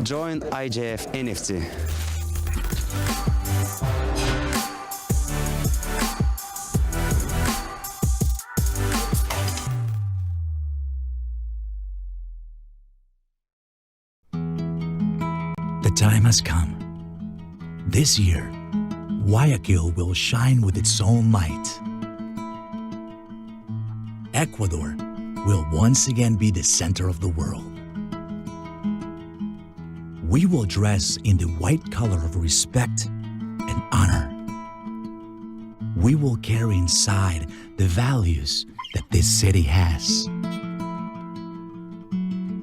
Join IJF NFT. The time has come. This year, Guayaquil will shine with its own light. Ecuador will once again be the center of the world. We will dress in the white color of respect and honor. We will carry inside the values that this city has.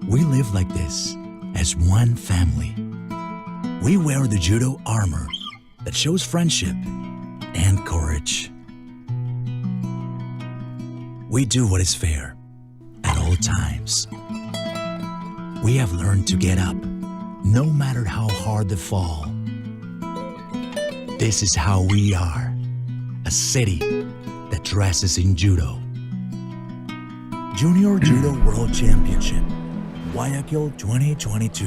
We live like this as one family. We wear the judo armor that shows friendship and courage. We do what is fair at all times. We have learned to get up, no matter how hard the fall. This is how we are, a city that dresses in judo. Junior Judo World Championship, Guayaquil 2022.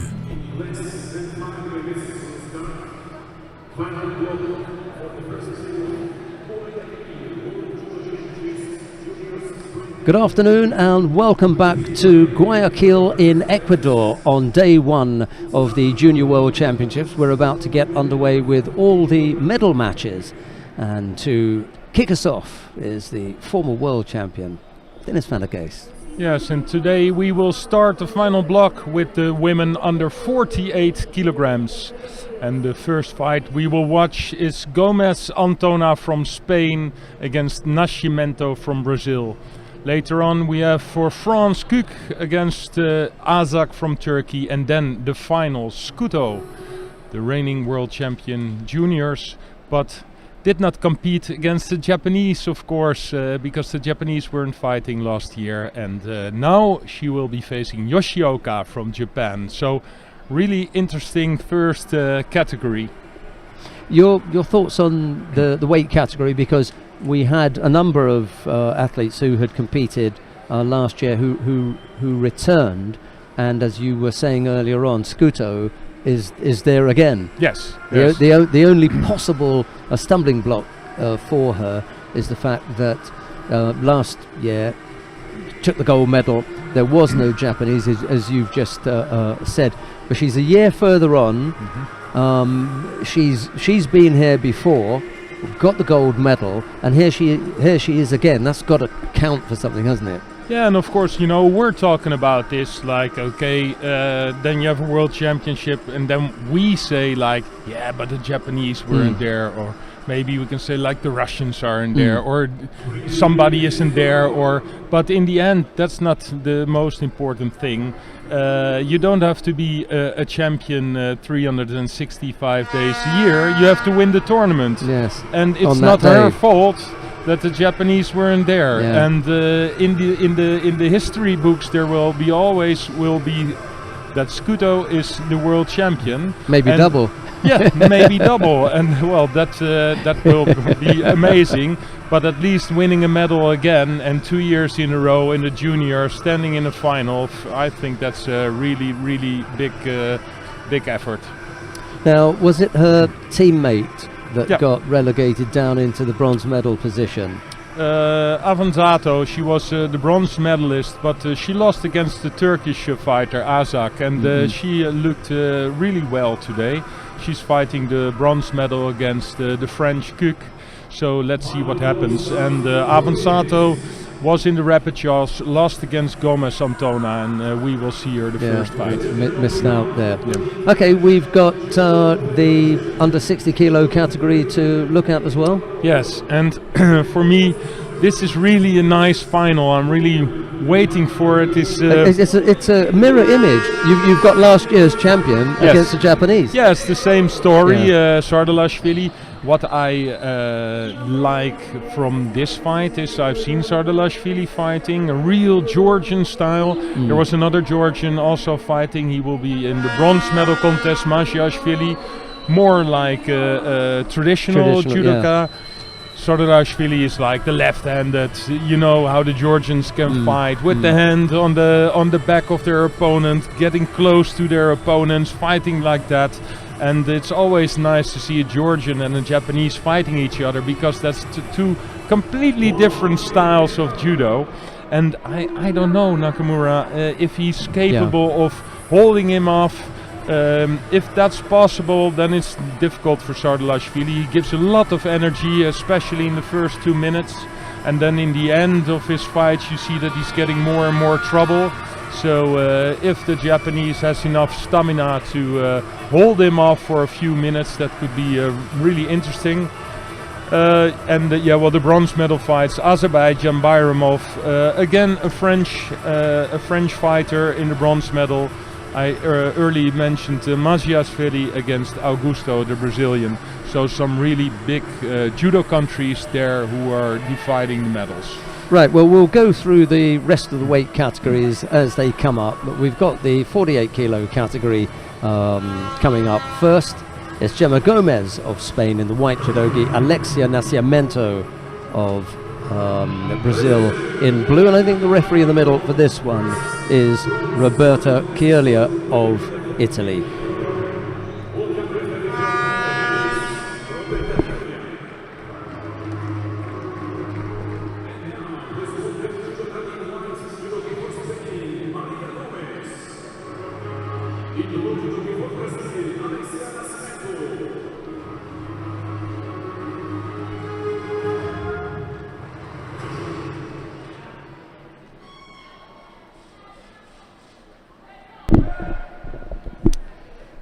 Good afternoon and welcome back to Guayaquil in Ecuador on day one of the Junior World Championships. We're about to get underway with all the medal matches, and to kick us off is the former world champion, Dennis van der Geest. Yes, and today we will start the final block with the women under 48 kilograms. And the first fight we will watch is Gomez Antona from Spain against Nascimento from Brazil. Later on we have for France Kuk against Azak from Turkey, and then the final Scuto, the reigning world champion juniors, but did not compete against the Japanese, of course, because the Japanese weren't fighting last year, and now she will be facing Yoshioka from Japan. So really interesting first category. Your thoughts on the weight category, because we had a number of athletes who had competed last year who returned, and as you were saying earlier on, Scuto is there again. Yes. The only possible stumbling block for her is the fact that last year took the gold medal. There was no Japanese, as you've just said, but she's a year further on. Mm-hmm. She's been here before, got the gold medal, and here she is again. That's got to count for something, hasn't it? Yeah, and of course, you know, we're talking about this like, okay, then you have a world championship, and then we say like, yeah, but the Japanese weren't there, or maybe we can say like the Russians aren't there, or somebody isn't there, but in the end, that's not the most important thing. You don't have to be a champion 365 days a year. You have to win the tournament. Yes. And it's not her fault that the Japanese weren't there. Yeah. And in the history books there will be that Scuto is the world champion. Maybe double. Yeah, maybe double, and well, that will be amazing. But at least winning a medal again, and 2 years in a row in the junior, standing in the final, I think that's a really, really big effort. Now, was it her teammate that got relegated down into the bronze medal position? Avanzato, she was the bronze medalist, but she lost against the Turkish fighter Azak, and she looked really well today. She's fighting the bronze medal against the French Kuk, so let's see what happens. And Avanzato was in the repechage, lost against Gomez Antona, and we will see her the first fight. Missed out there. Yeah. Okay, we've got the under 60 kilo category to look at as well. Yes, and for me, this is really a nice final. I'm really waiting for it. It's a mirror image. You've got last year's champion against the Japanese. Yes, the same story. Sardalashvili. What I like from this fight is I've seen Sardalashvili fighting a real Georgian style. There was another Georgian also fighting. He will be in the bronze medal contest, Mashiashvili. More like traditional judoka. Sardarashvili is like the left-handed. You know how the Georgians can fight with the hand on the back of their opponent, getting close to their opponents, fighting like that. And it's always nice to see a Georgian and a Japanese fighting each other, because that's two completely different styles of judo. And I don't know, Nakamura, if he's capable of holding him off. If that's possible, then it's difficult for Sardarashvili. He gives a lot of energy, especially in the first 2 minutes. And then in the end of his fights, you see that he's getting more and more trouble. So if the Japanese has enough stamina to hold him off for a few minutes, that could be really interesting. The bronze medal fights: Azerbaijan, Bayramov, again a French fighter in the bronze medal. I early mentioned Maziasvili against Augusto, the Brazilian. So some really big judo countries there who are dividing the medals. Right, well, we'll go through the rest of the weight categories as they come up, but we've got the 48 kilo category coming up first. It's Gemma Gomez of Spain in the white judogi, Alexia Nascimento of Brazil in blue, and I think the referee in the middle for this one is Roberta Chioglia of Italy.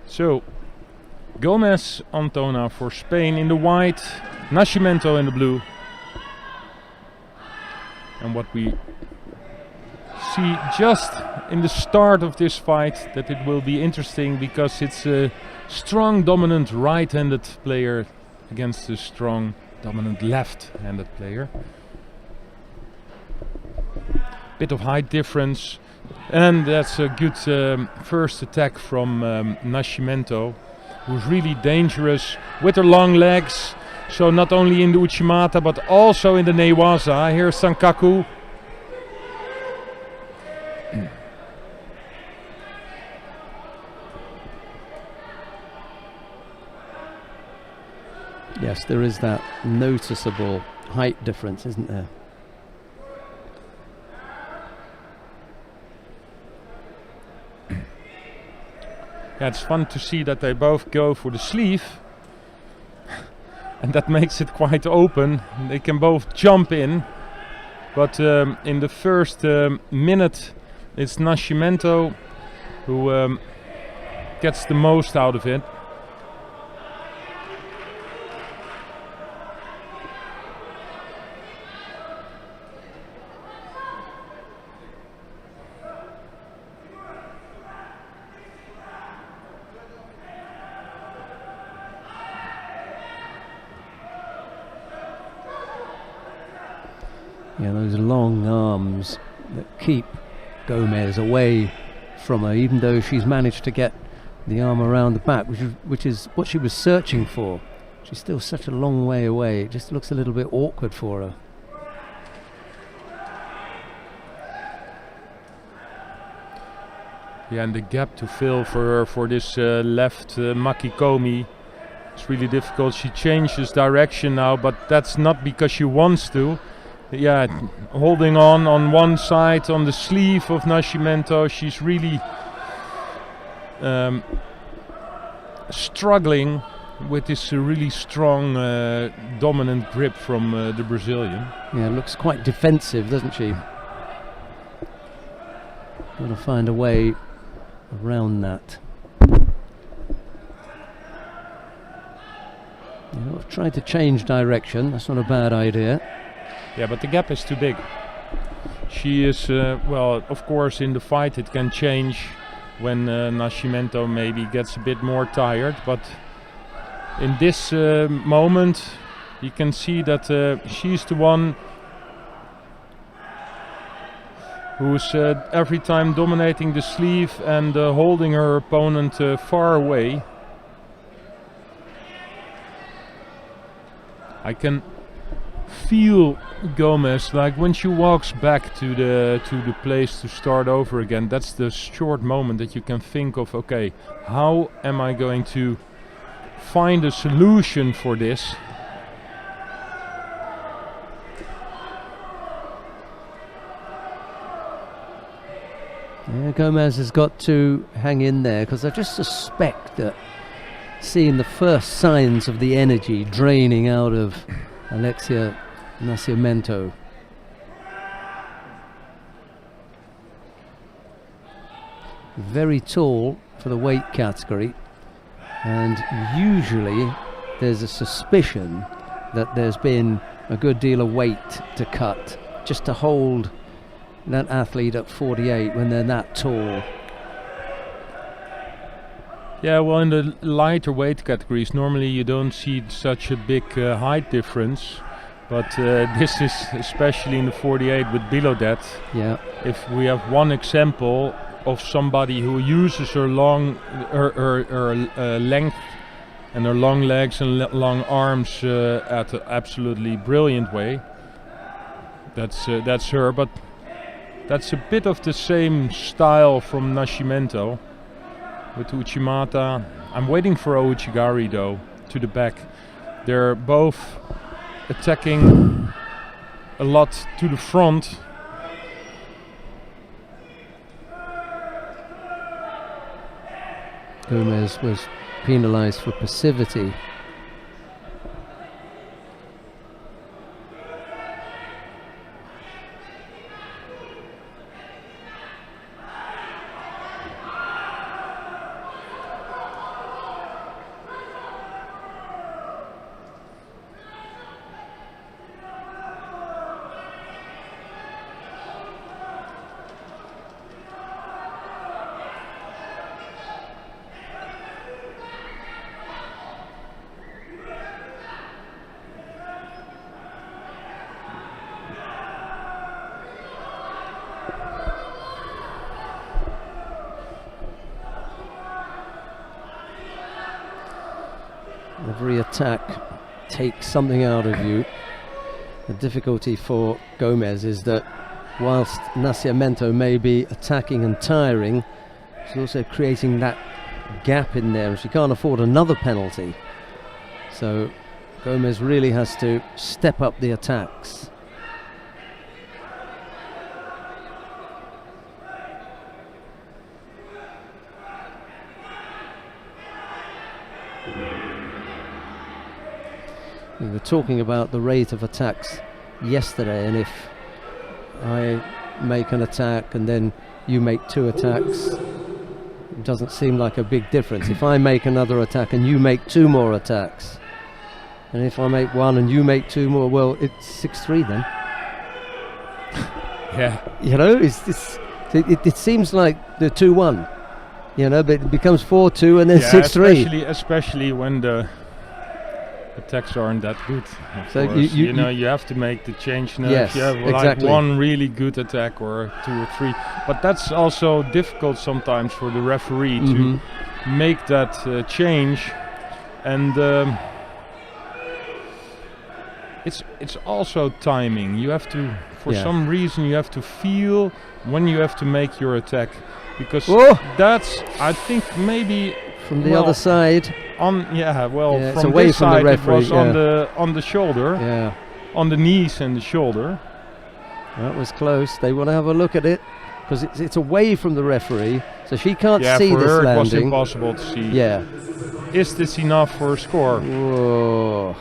So, Gomez Antona for Spain in the white, Nascimento in the blue. And what we see just in the start of this fight, that it will be interesting, because it's a strong dominant right-handed player against a strong dominant left-handed player. Bit of height difference. And that's a good first attack from Nascimento, who's really dangerous with her long legs. So not only in the Uchimata, but also in the Newaza. Here's Sankaku. Yes, there is that noticeable height difference, isn't there? Yeah, it's fun to see that they both go for the sleeve, and that makes it quite open. They can both jump in, but in the first minute it's Nascimento who gets the most out of it. Yeah, those long arms that keep Gomez away from her, even though she's managed to get the arm around the back, which is what she was searching for. She's still such a long way away. It just looks a little bit awkward for her. Yeah, and the gap to fill for her for this left Makikomi, it's really difficult. She changes direction now, but that's not because she wants to. Yeah, holding on one side on the sleeve of Nascimento. She's really struggling with this really strong dominant grip from the Brazilian. Yeah, looks quite defensive, doesn't she? Got to find a way around that. Yeah, I've tried to change direction. That's not a bad idea. Yeah, but the gap is too big. She is, well, of course in the fight it can change when Nascimento maybe gets a bit more tired, but in this moment you can see that she's the one who's every time dominating the sleeve and holding her opponent far I can feel Gomez, like when she walks back to the place to start over again. That's the short moment that you can think of. Okay, how am I going to find a solution for this? Yeah, Gomez has got to hang in there, because I just suspect that seeing the first signs of the energy draining out of Alexia Nascimento. Very tall for the weight category, and usually there's a suspicion that there's been a good deal of weight to cut just to hold that athlete at 48 when they're that tall. Yeah, well, in the lighter weight categories, normally you don't see such a big height difference. But this is especially in the 48 with below that. Yeah. If we have one example of somebody who uses her length and her long legs and long arms at an absolutely brilliant way, that's her. But that's a bit of the same style from Nascimento with Uchimata. I'm waiting for Ouchigari though, to the back. They're both attacking a lot to the front. Gomez was penalized for passivity. Every attack takes something out of you. The difficulty for Gomez is that whilst Nascimento may be attacking and tiring, she's also creating that gap in there, and she can't afford another penalty. So Gomez really has to step up the attacks. We were talking about the rate of attacks yesterday, and if I make an attack and then you make two attacks, it doesn't seem like a big difference. If I make another attack and you make two more attacks, and if I make one and you make two more, well, it's 6-3 then. Yeah. You know, it seems like the 2-1, you know, but it becomes 4-2 and then 6-3. Especially when the attacks aren't that good. So you have to make the change now. Yes, if you have exactly. like one really good attack or two or three. But that's also difficult sometimes for the referee to make that change. And it's also timing. You have to, for some reason, you have to feel when you have to make your attack, because that's, I think, maybe from the other side. From away this from side the referee, it was on the shoulder, on the knees and the shoulder. That was close. They want to have a look at it because it's away from the referee, so she can't see for this her landing. It was impossible to see. Yeah. Is this enough for a score? Whoa.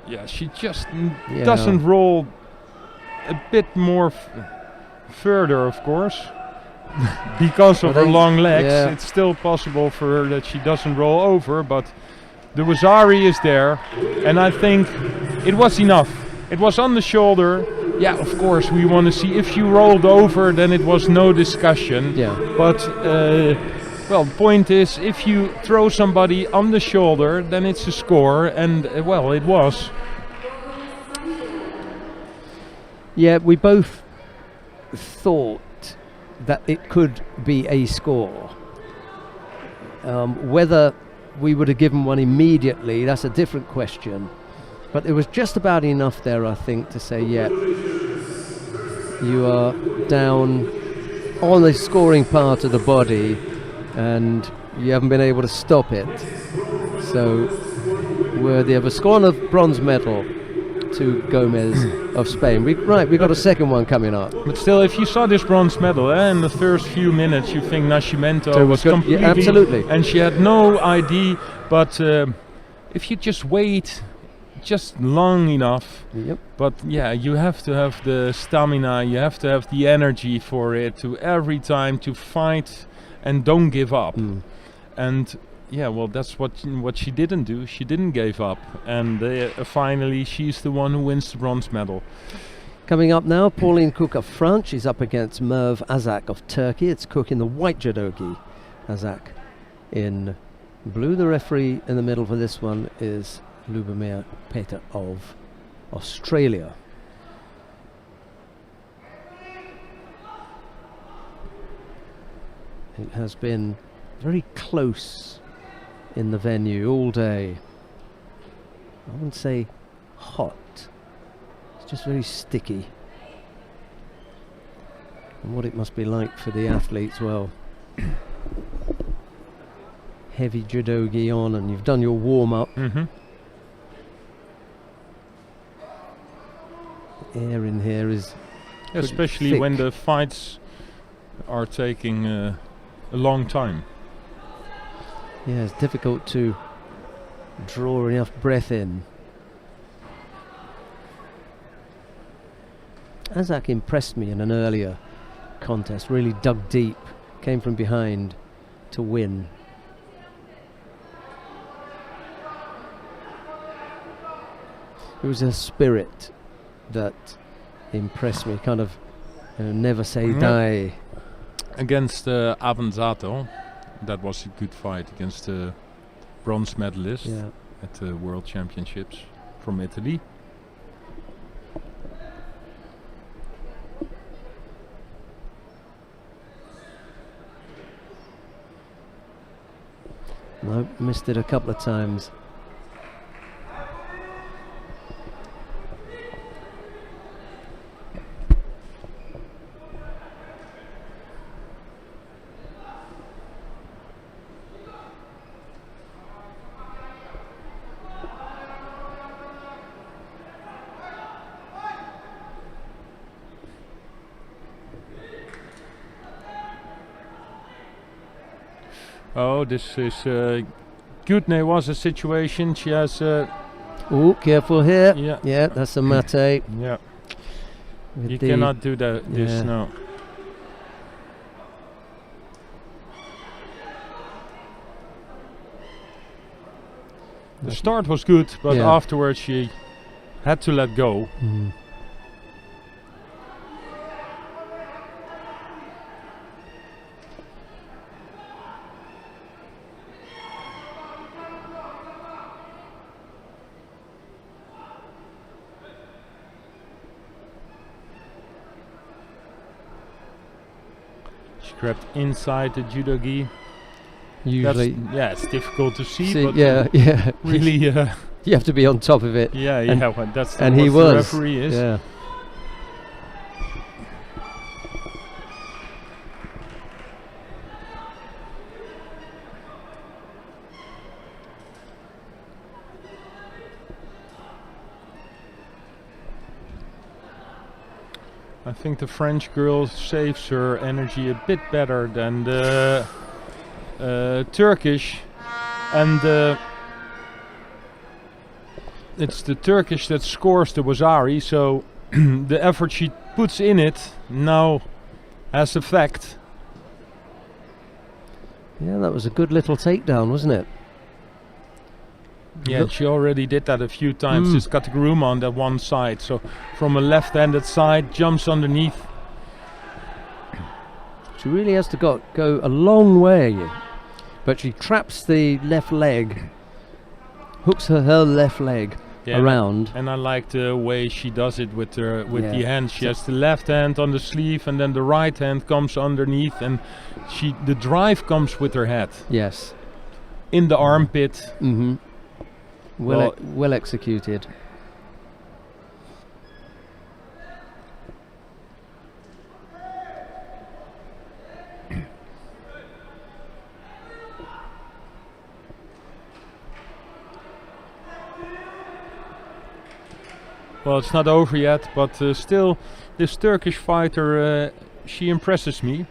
Yeah, she just doesn't roll a bit more further, of course. Because of her long legs, it's still possible for her that she doesn't roll over, but the Wazari is there, and I think it was enough. It was on the shoulder. Yeah, of course, we want to see if she rolled over, then it was no discussion. Yeah. But, the point is, if you throw somebody on the shoulder, then it's a score, and, it was. Yeah, we both thought that it could be a score. Whether we would have given one immediately, that's a different question. But there was just about enough there, I think, to say, yeah, you are down on the scoring part of the body and you haven't been able to stop it. So worthy of a score and a bronze medal to Gomez of Spain. We've got a second one coming up. But still, if you saw this bronze medal in the first few minutes, you think Nascimento So was good. completely... Yeah, absolutely. And she had no ID, but if you just wait just long enough, Yep. but yeah, you have to have the stamina, you have to have the energy for it, to every time to fight and don't give up. And yeah, well, that's what she didn't do. She didn't give up, and finally she's the one who wins the bronze medal. Coming up now, Pauline Cook of France. She's up against Merve Azak of Turkey. It's Cook in the white judogi, Azak in blue. The referee in the middle for this one is Lubomir Peter of Australia. It has been very close in the venue all day. I wouldn't say hot, it's just very sticky. And what it must be like for the athletes, well, heavy judogi on and you've done your warm-up. Air in here is especially thick when the fights are taking a long time. Yeah, it's difficult to draw enough breath in. Azak impressed me in an earlier contest, really dug deep, came from behind to win. It was a spirit that impressed me, kind of never say die. Against Avanzato, that was a good fight against the bronze medalist at the World Championships from Italy. No, missed it a couple of times. Oh, this is Gutne was a situation. She has. Oh, careful here. Yeah, that's a mate. Yeah. You cannot do that. This no. The start was good, but afterwards she had to let go. She grabbed inside the judogi. Usually, it's difficult to see, but really, you have to be on top of it. Well, that's and what he the was. referee is. Yeah. I think the French girl saves her energy a bit better than the Turkish, and it's the Turkish that scores the Wazari, so the effort she puts in it now has effect. Yeah, that was a good little takedown, wasn't it? Yeah, she already did that a few times. Just got the groom on that one side, so from a left-handed side, jumps underneath. She really has to go a long way, but she traps the left leg, hooks her left leg around. And I like the way she does it with the hand. She has the left hand on the sleeve, and then the right hand comes underneath, and the drive comes with her head. Yes. in the armpit. Mm-hmm. Well- Well executed. Well, it's not over yet, but still, this Turkish fighter, she impresses me.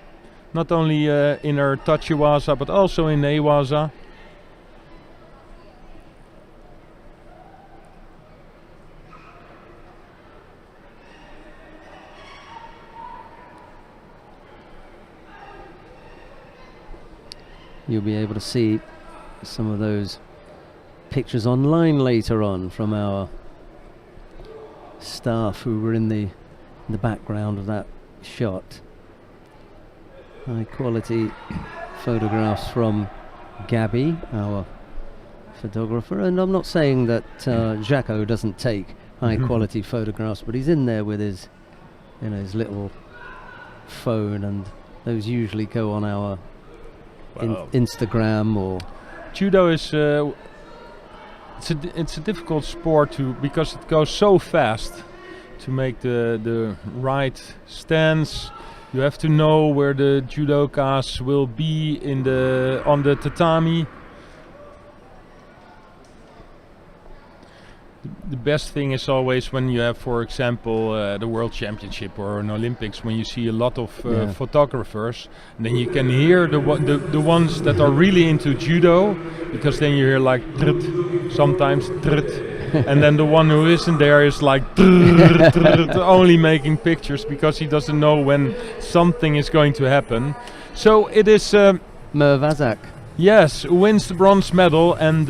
Not only in her tachiwaza, but also in newaza. You'll be able to see some of those pictures online later on from our staff who were in the background of that shot. High quality photographs from Gabby, our photographer, and I'm not saying that Jaco doesn't take high quality photographs, but he's in there with his, you know, his little phone, and those usually go on our Instagram or. Judo is it's a difficult sport because it goes so fast. To make the right stance, you have to know where the judokas will be on the tatami. The best thing is always when you have, for example, the World Championship or an Olympics, when you see a lot of photographers, and then you can hear the ones that are really into judo, because then you hear like trut, sometimes trut, and then the one who isn't there is like trut, trut, only making pictures because he doesn't know when something is going to happen. So it is Mervazak. Yes, who wins the bronze medal, and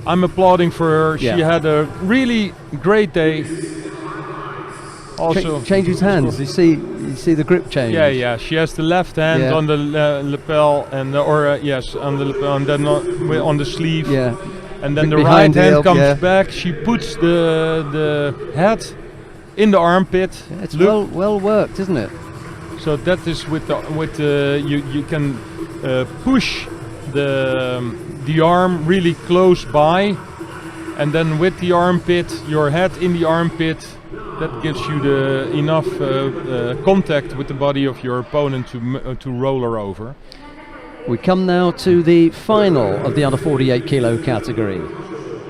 I'm applauding for her. Yeah. She had a really great day. Also, Changes hands. You see the grip change. yeah. She has the left hand on the lapel, and yes, on the lapel, and then on the sleeve. Yeah. And then the Behind right the hand elbow, comes back. She puts the head in the armpit. Yeah, it's well worked, isn't it? So that is you can push the arm really close by, and then with the armpit, your head in the armpit, that gives you the enough contact with the body of your opponent to roll her over. We come now to the final of the under 48 kilo category.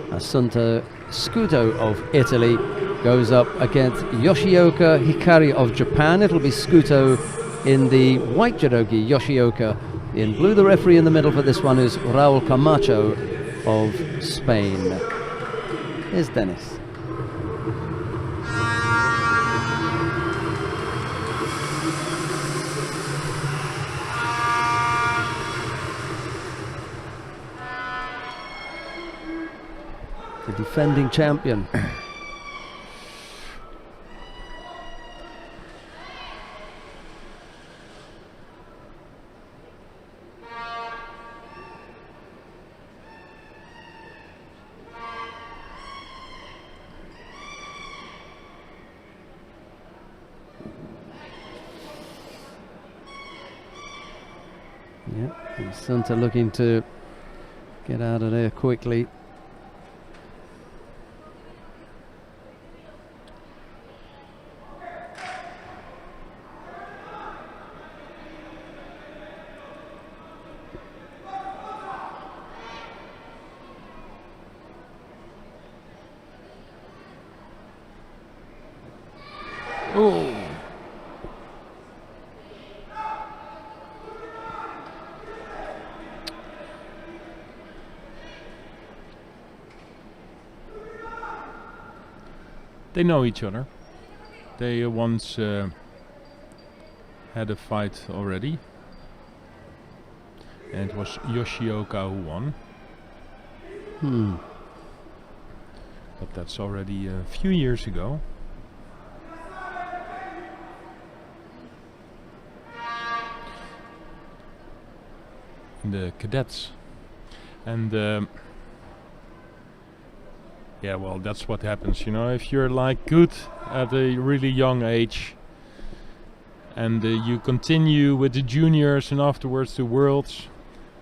Assunta Scudo of Italy goes up against Yoshioka Hikari of Japan. It'll be Scudo in the white judogi, Yoshioka in blue. The referee in the middle for this one is Raul Camacho of Spain. Here's Dennis. The defending champion. And Santa looking to get out of there quickly. Oh. They know each other. They once had a fight already, and it was Yoshioka who won. But that's already a few years ago. In the Cadets. And yeah, well, that's what happens, you know. If you're like good at a really young age, and you continue with the juniors and afterwards the worlds,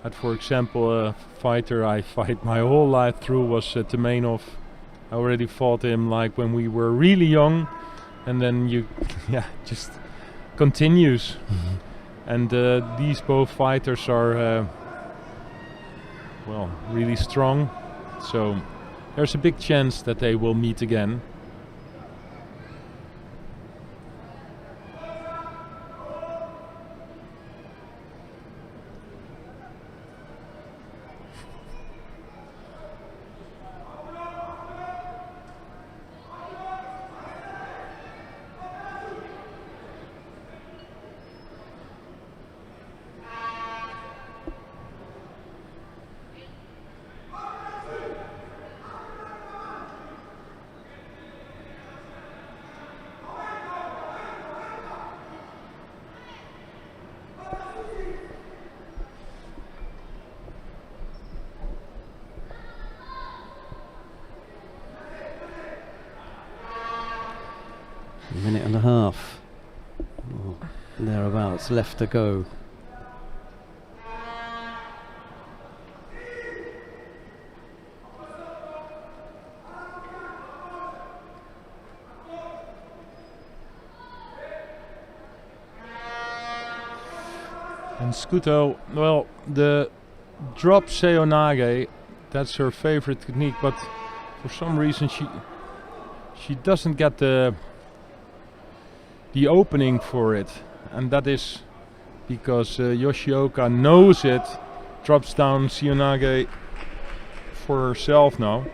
But for example, a fighter I fight my whole life through was Temenov. I already fought him like when we were really young, and then just continues. And these both fighters are really strong, so there's a big chance that they will meet again. A minute and a half, thereabouts, left to go. And Scuto, well, the drop seonage, that's her favorite technique, but for some reason she doesn't get the opening for it, and that is because Yoshioka knows it, drops down seonage for herself now.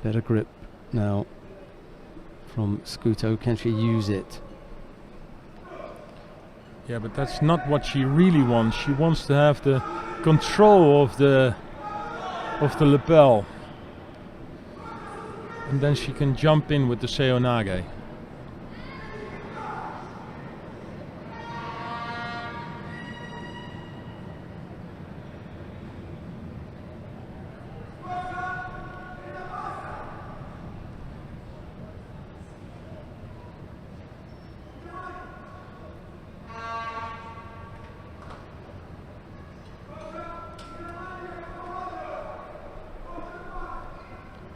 Better grip now from Scuto. Can she use it? Yeah, but that's not what she really wants. She wants to have the control of the lapel, and then she can jump in with the seonage.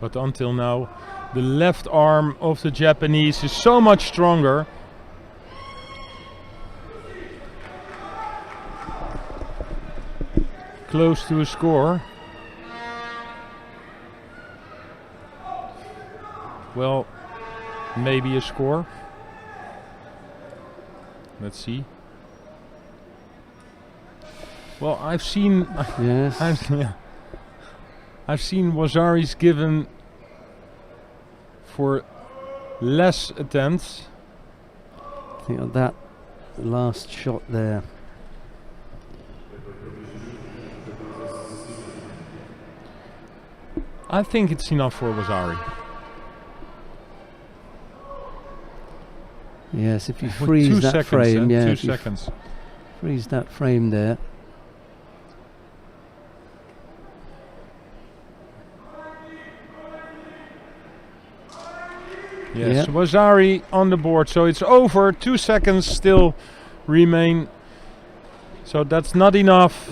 But until now, the left arm of the Japanese is so much stronger. Close to a score. Well, maybe a score. Let's see. Well, I've seen... Yes. I've seen Wazaris given for less attempts. I think of that last shot there. I think it's enough for Wazari. Yes, if you With freeze 2 that seconds, frame, yeah, 2 if you seconds. freeze that frame there. Yes, Yep. Wazari on the board, so it's over. 2 seconds still remain, so that's not enough.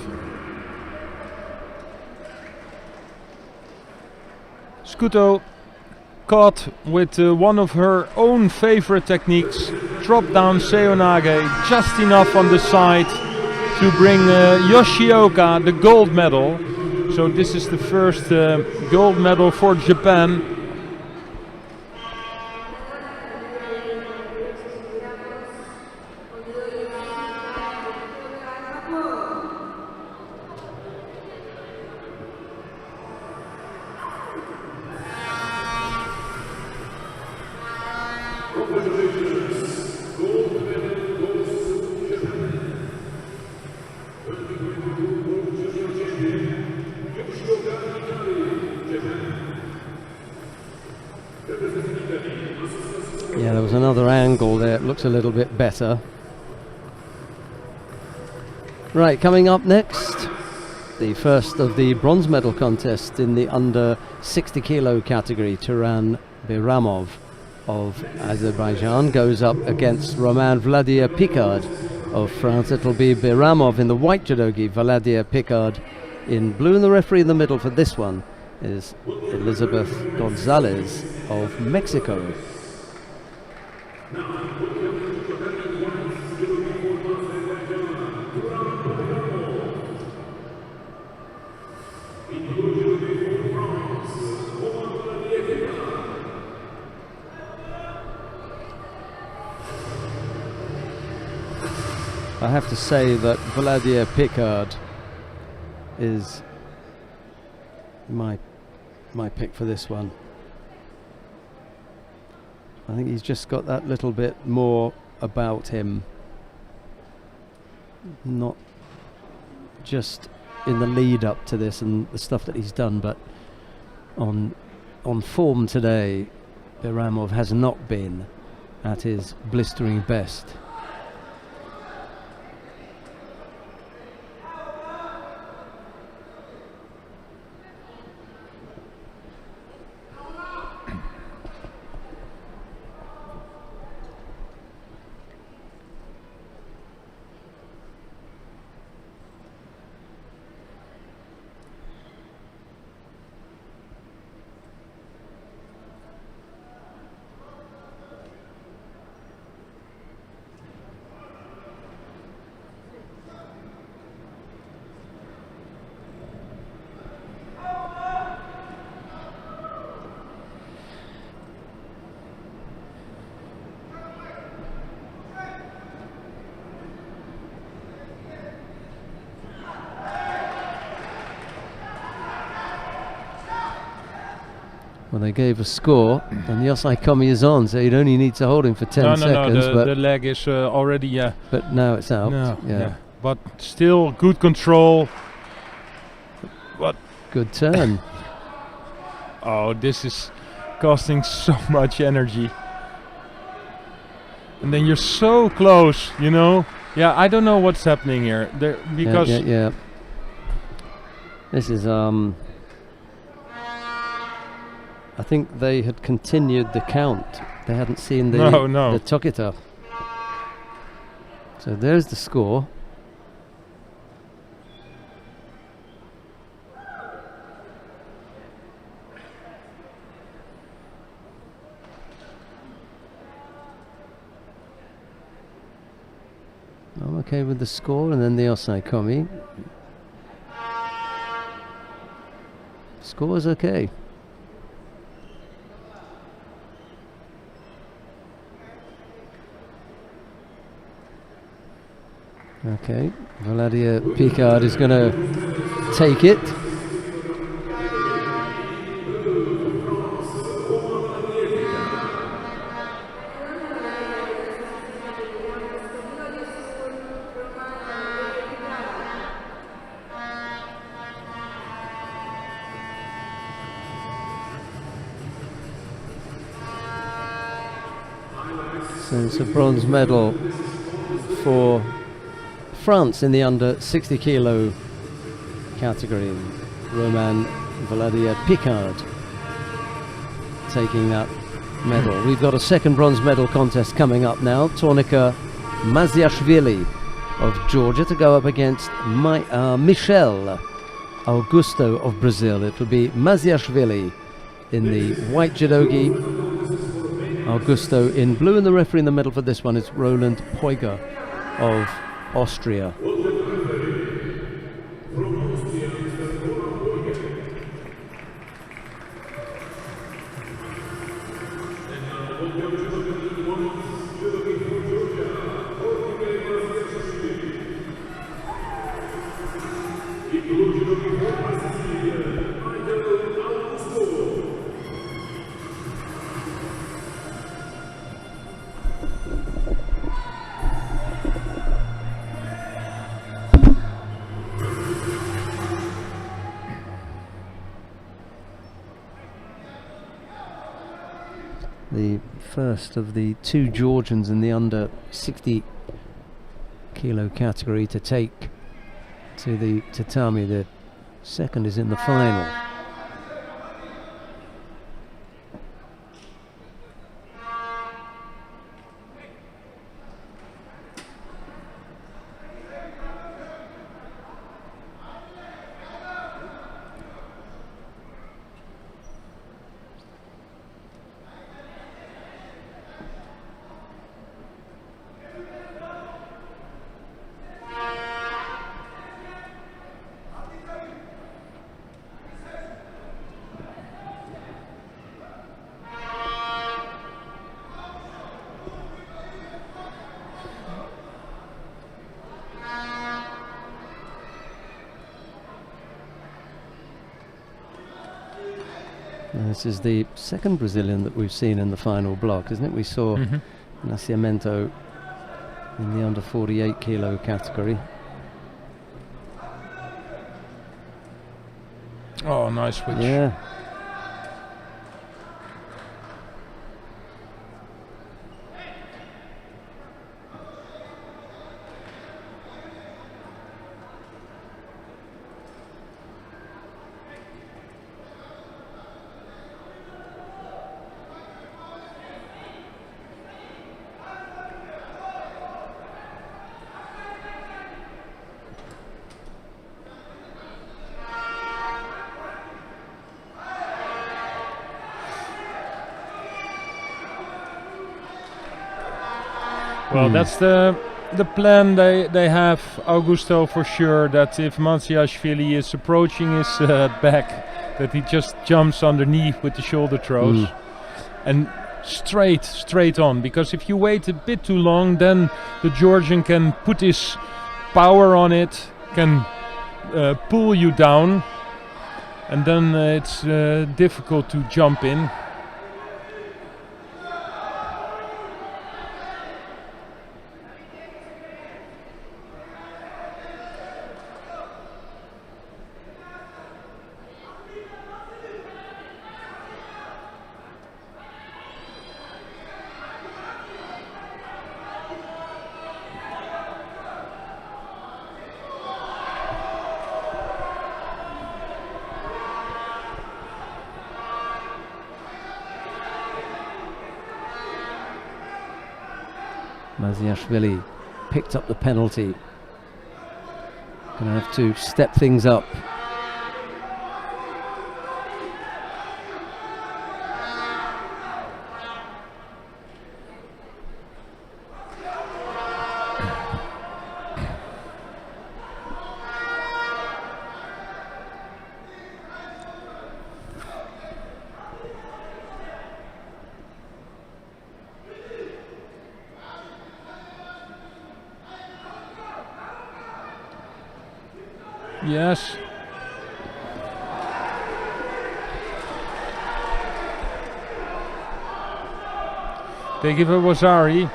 Scuto caught with one of her own favorite techniques, drop down seonage, just enough on the side to bring Yoshioka the gold medal. So this is the first gold medal for Japan. Yeah, there was another angle there. It looks a little bit better. Right, coming up next, the first of the bronze medal contest in the under 60 kilo category. Turan Biramov of Azerbaijan goes up against Roman Vladimir Picard of France. It'll be Biramov in the white judogi, Vladimir Picard in blue, and the referee in the middle for this one is Elizabeth Gonzalez of Mexico. I have to say that Vladimir Picard is my pick for this one. I think he's just got that little bit more about him, not just in the lead up to this and the stuff that he's done, but on form today. Biramov has not been at his blistering best. Well, they gave a score, and Yosai Komi is on, so you'd only need to hold him for 10 seconds. No, the leg is already... but now it's out. No, yeah. But still good control. But good turn. Oh, this is costing so much energy. And then you're so close, you know? Yeah, I don't know what's happening here. Because... Yeah. This is... I think they had continued the count. They hadn't seen the Tokita. So there's the score. I'm okay with the score, and then the Yosai Komi. Score's okay. Okay, Vladimir Picard is going to take it. So it's a bronze medal for France in the under 60 kilo category. Roman Vladimir Picard taking that medal. We've got a second bronze medal contest coming up now. Tornika Maziashvili of Georgia to go up against Michel Augusto of Brazil. It will be Maziashvili in the white judogi, Augusto in blue, and the referee in the middle for this one is Roland Poiger of Austria. the first of the 2 Georgians in the under 60 kilo category to take to the tatami. The second is in the final. This is the second Brazilian that we've seen in the final block, isn't it? We saw Nascimento in the under 48 kilo category. Oh, nice switch. Yeah. Well, that's the plan they have, Augusto, for sure, that if Matsiashvili is approaching his back, that he just jumps underneath with the shoulder throws and straight on, because if you wait a bit too long, then the Georgian can put his power on it, can pull you down, and then it's difficult to jump in. Maziashvili picked up the penalty. Gonna have to step things up. Yes. They give a Wazari.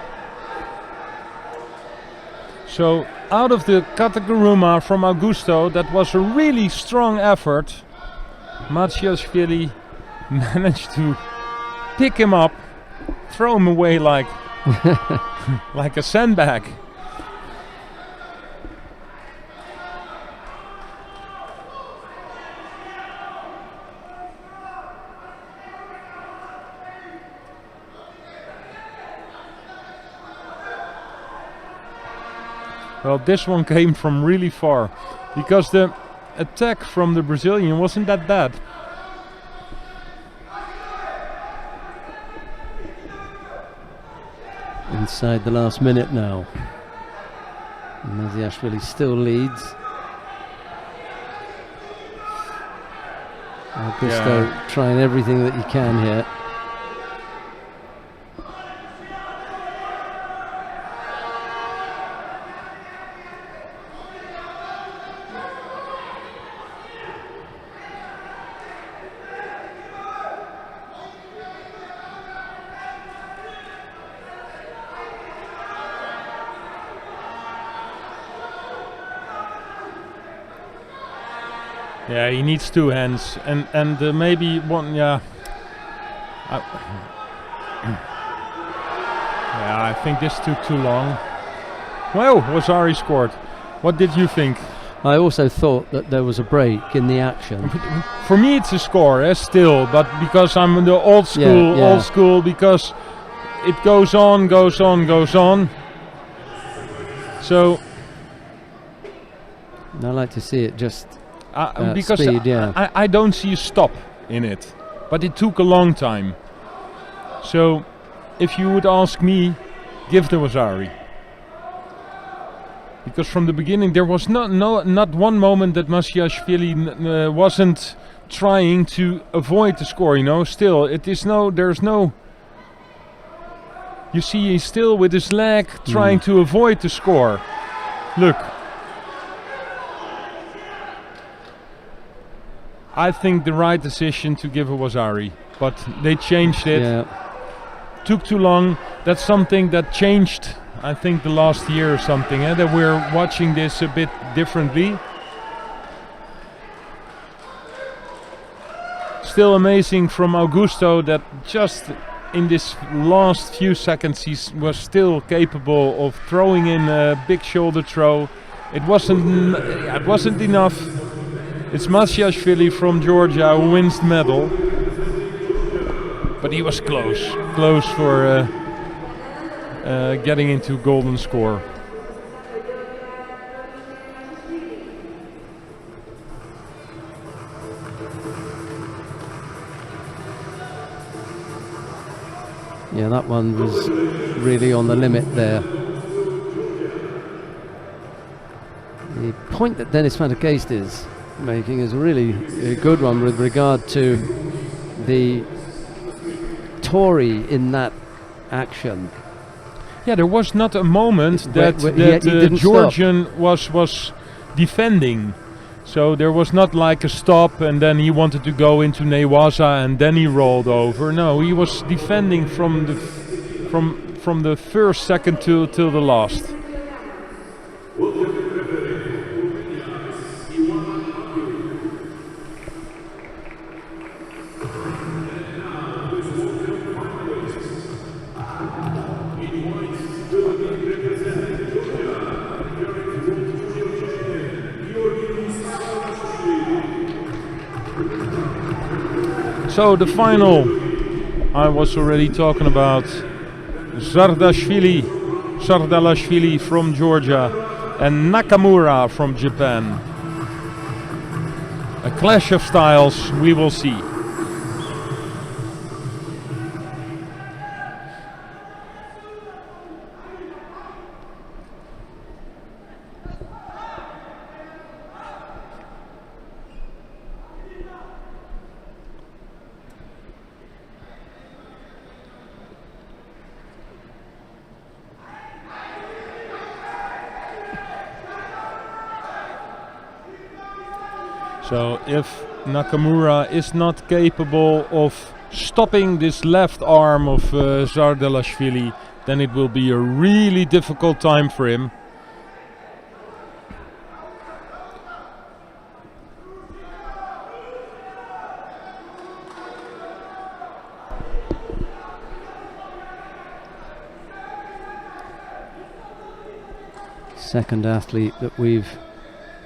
So out of the Kataguruma from Augusto, that was a really strong effort. Matsiashvili managed to pick him up, throw him away like like a sandbag. Well, this one came from really far, because the attack from the Brazilian wasn't that bad. Inside the last minute now. Maziashvili still leads. Augusto trying everything that he can here. Yeah, he needs two hands and maybe one. Yeah, Yeah, I think this took too long. Well, Wasari scored. What did you think? I also thought that there was a break in the action. For me, it's a score, still, but because I'm the old school, because it goes on. So I like to see it just because speed, yeah. I don't see a stop in it, but it took a long time. So if you would ask me, give the Wasari. Because from the beginning there was not one moment that Masiashvili wasn't trying to avoid the score, you know. Still, there's no. You see, he's still with his leg trying to avoid the score. Look. I think the right decision to give a Wasari, but they changed it. Yeah. Took too long. That's something that changed, I think, the last year or something, that we're watching this a bit differently. Still amazing from Augusto that just in this last few seconds he was still capable of throwing in a big shoulder throw. It wasn't enough. It's Masiashvili from Georgia who wins the medal. But he was close for getting into golden score. Yeah, that one was really on the limit there. The point that Dennis van der Geest is making is really a good one with regard to the Tory in that action. Yeah, there was not a moment that Georgian was defending. So there was not like a stop and then he wanted to go into Newaza and then he rolled over. No, he was defending from the first second till the last. So the final, I was already talking about Zardalashvili from Georgia and Nakamura from Japan. A clash of styles, we will see. So if Nakamura is not capable of stopping this left arm of Zardalashvili, then it will be a really difficult time for him. Second athlete that we've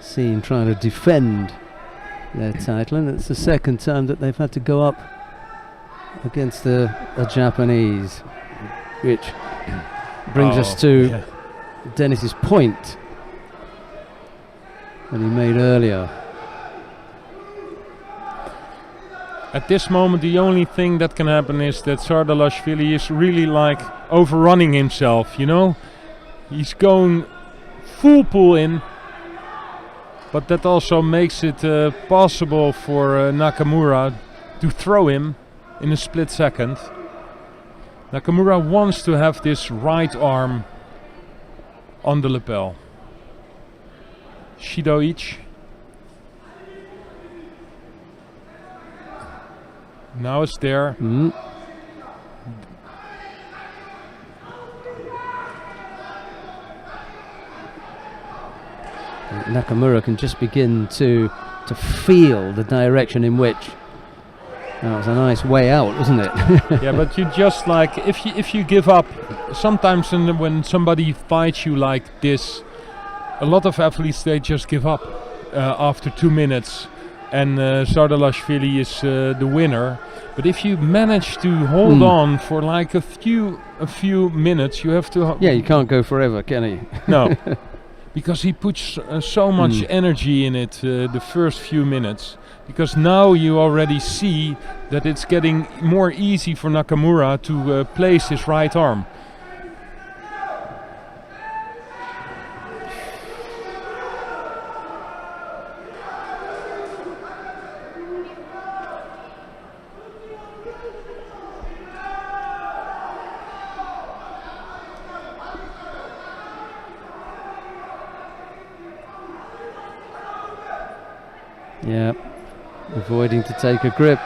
seen trying to defend their title, and it's the second time that they've had to go up against a Japanese, which brings us to Dennis's point that he made earlier. At this moment the only thing that can happen is that Zardalashvili is really like overrunning himself, you know. He's going full pull in, but that also makes it possible for Nakamura to throw him in a split second. Nakamura wants to have this right arm on the lapel. Shidoichi. Now it's there. Nakamura can just begin to feel the direction in which That was a nice way out, wasn't it? Yeah, but you just like if you give up. Sometimes when somebody fights you like this, a lot of athletes they just give up after 2 minutes, and Zardalashvili is the winner. But if you manage to hold on for like a few minutes, you have to. Yeah, you can't go forever, can he? No, because he puts so much energy in it the first few minutes. Because now you already see that it's getting more easy for Nakamura to place his right arm. Yeah, avoiding to take a grip.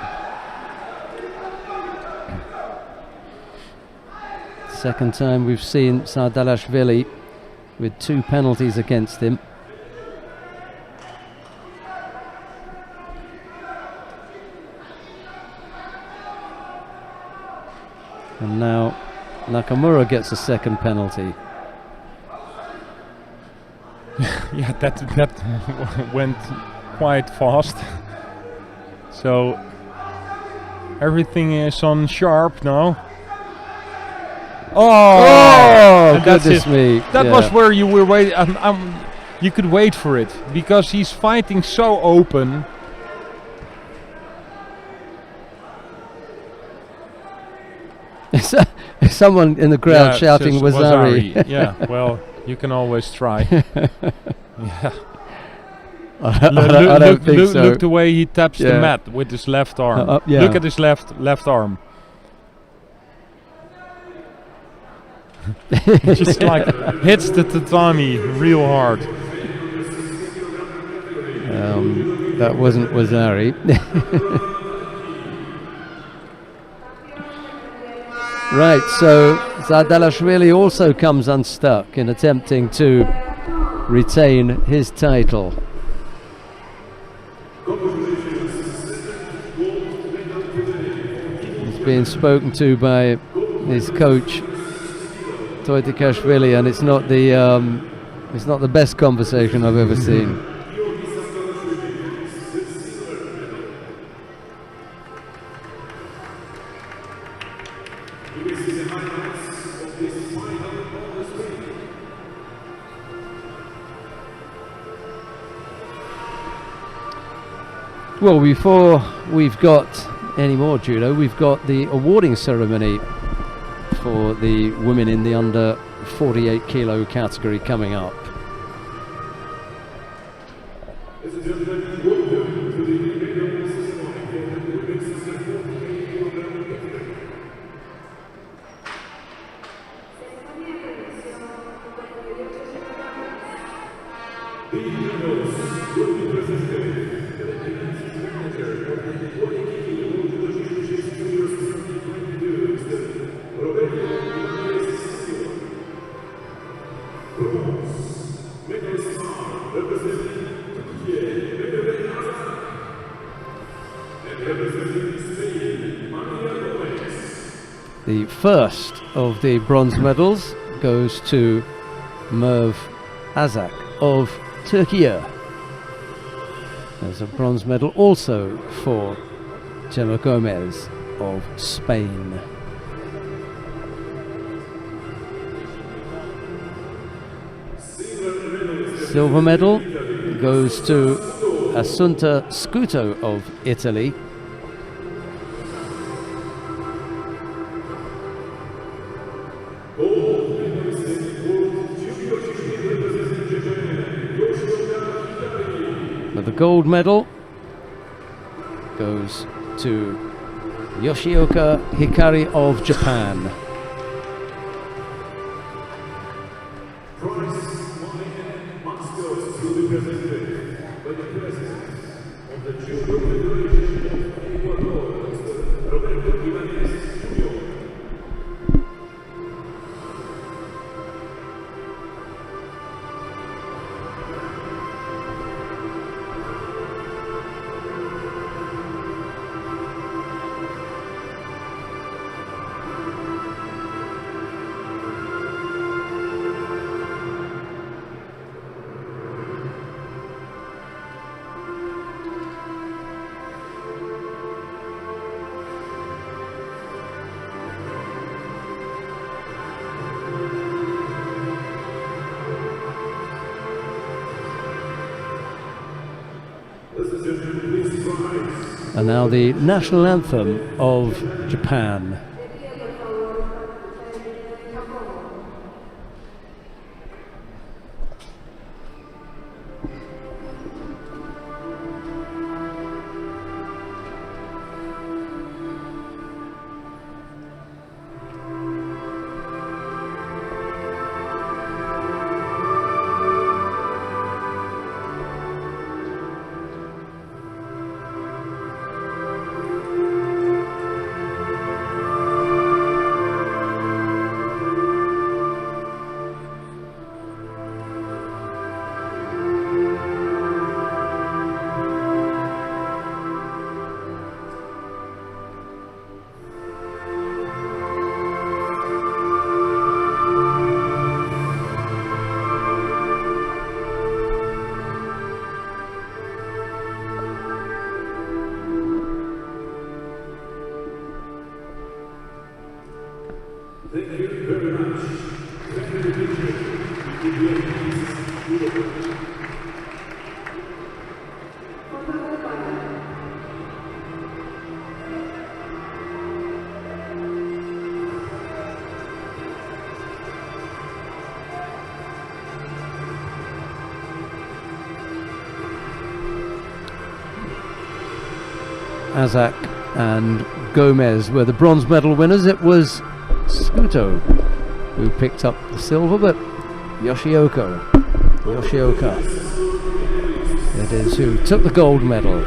Second time we've seen Zardalashvili with 2 penalties against him. And now Nakamura gets a second penalty. Yeah, that went quite fast. So everything is on sharp now. Oh, that's goodness it. me. That was where you were waiting. You could wait for it because he's fighting so open. Someone in the crowd shouting Wazari. Yeah, well, you can always try. Yeah. I don't think so. Look the way he taps the mat with his left arm. Yeah. Look at his left arm. Just like hits the tatami real hard. That wasn't Wazari. Right, so Zardalashvili also comes unstuck in attempting to retain his title. He's being spoken to by his coach Toitikashvili, and it's not the best conversation I've ever seen. Well, before we've got any more judo, we've got the awarding ceremony for the women in the under 48 kilo category coming up. The first of the bronze medals goes to Merve Azak of Turkey. There's a bronze medal also for Gemma Gomez of Spain. Silver medal goes to Assunta Scuto of Italy. But the gold medal goes to Yoshioka Hikari of Japan. And now the national anthem of Japan. Azak and Gomez were the bronze medal winners. It was Scuto who picked up the silver, but Yoshioka it is who took the gold medal.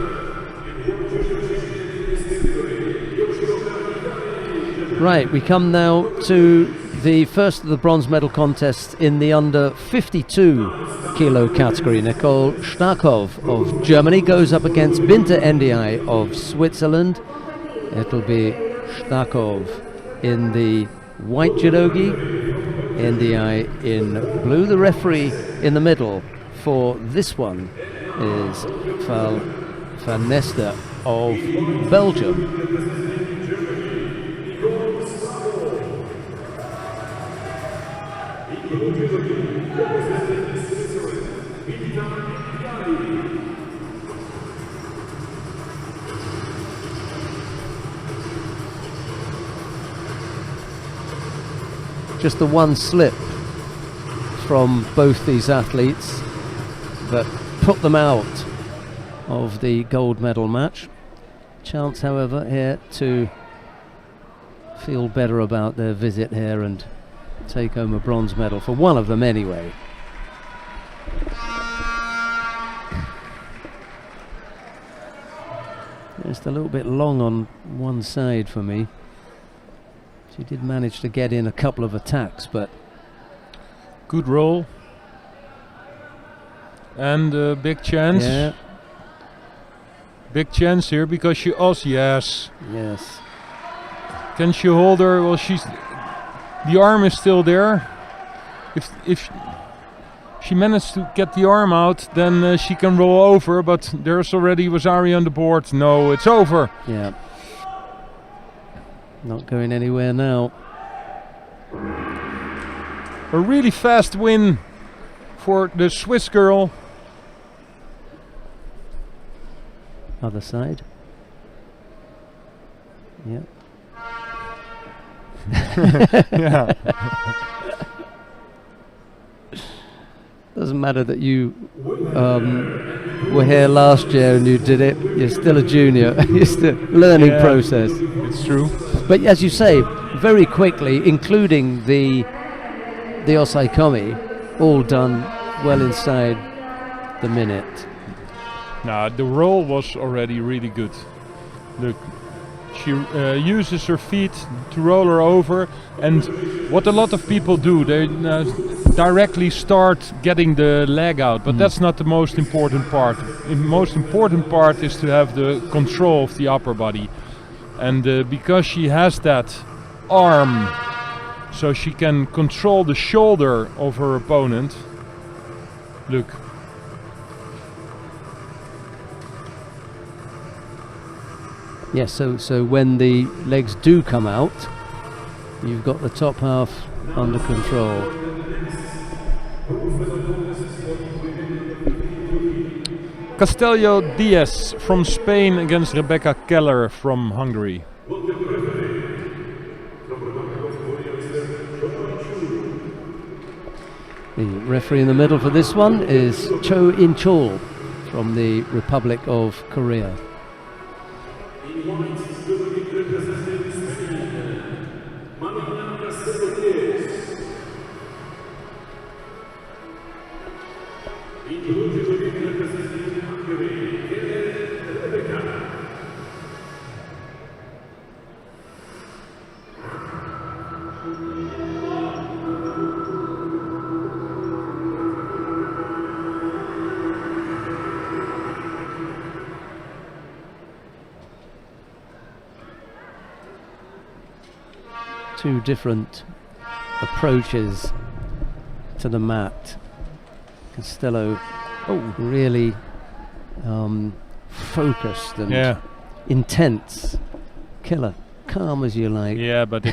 Right, we come now to the first of the bronze medal contests in the under 52 kilo category. Nicole Starkov of Germany goes up against Binta Ndiaye of Switzerland. It'll be Starkov in the white judogi, Ndiaye in blue. The referee in the middle for this one is Van Nester of Belgium. Just the one slip from both these athletes that put them out of the gold medal match. Chance, however, here to feel better about their visit here and take home a bronze medal, for one of them anyway. Just a little bit long on one side for me. She did manage to get in a couple of attacks, but good roll and a big chance. Yeah. Big chance here because she also yes. Can she hold her? Well, the arm is still there. If she managed to get the arm out, then she can roll over. But there's already Wasari on the board. No, it's over. Yeah. Not going anywhere now. A really fast win for the Swiss girl. Other side. Yep. Yeah. Doesn't matter that you were here last year and you did it. You're still a junior. It's the learning process. It's true. But as you say, very quickly, including the Osaikomi, all done well inside the minute. Now the roll was already really good. Look, she uses her feet to roll her over, and what a lot of people do, they directly start getting the leg out, but that's not the most important part. The most important part is to have the control of the upper body, and because she has that arm, so she can control the shoulder of her opponent. Look. Yes, so when the legs do come out, you've got the top half under control. Castello Diaz from Spain against Rebecca Keller from Hungary. The referee in the middle for this one is Cho In-chul from the Republic of Korea. Two different approaches to the mat. Castello really focused and intense. Keller, calm as you like. Yeah, but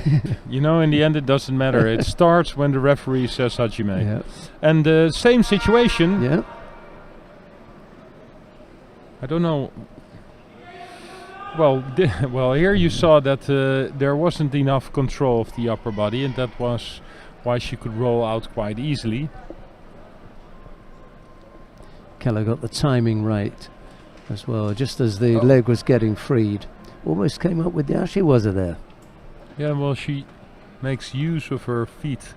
you know, in the end it doesn't matter. It starts when the referee says Hajime. Yeah. And the same situation. Yeah. I don't know. Well, well, here you saw that there wasn't enough control of the upper body, and that was why she could roll out quite easily. Keller got the timing right as well, just as the leg was getting freed. Almost came up with the Ashiwaza there. Yeah, well, she makes use of her feet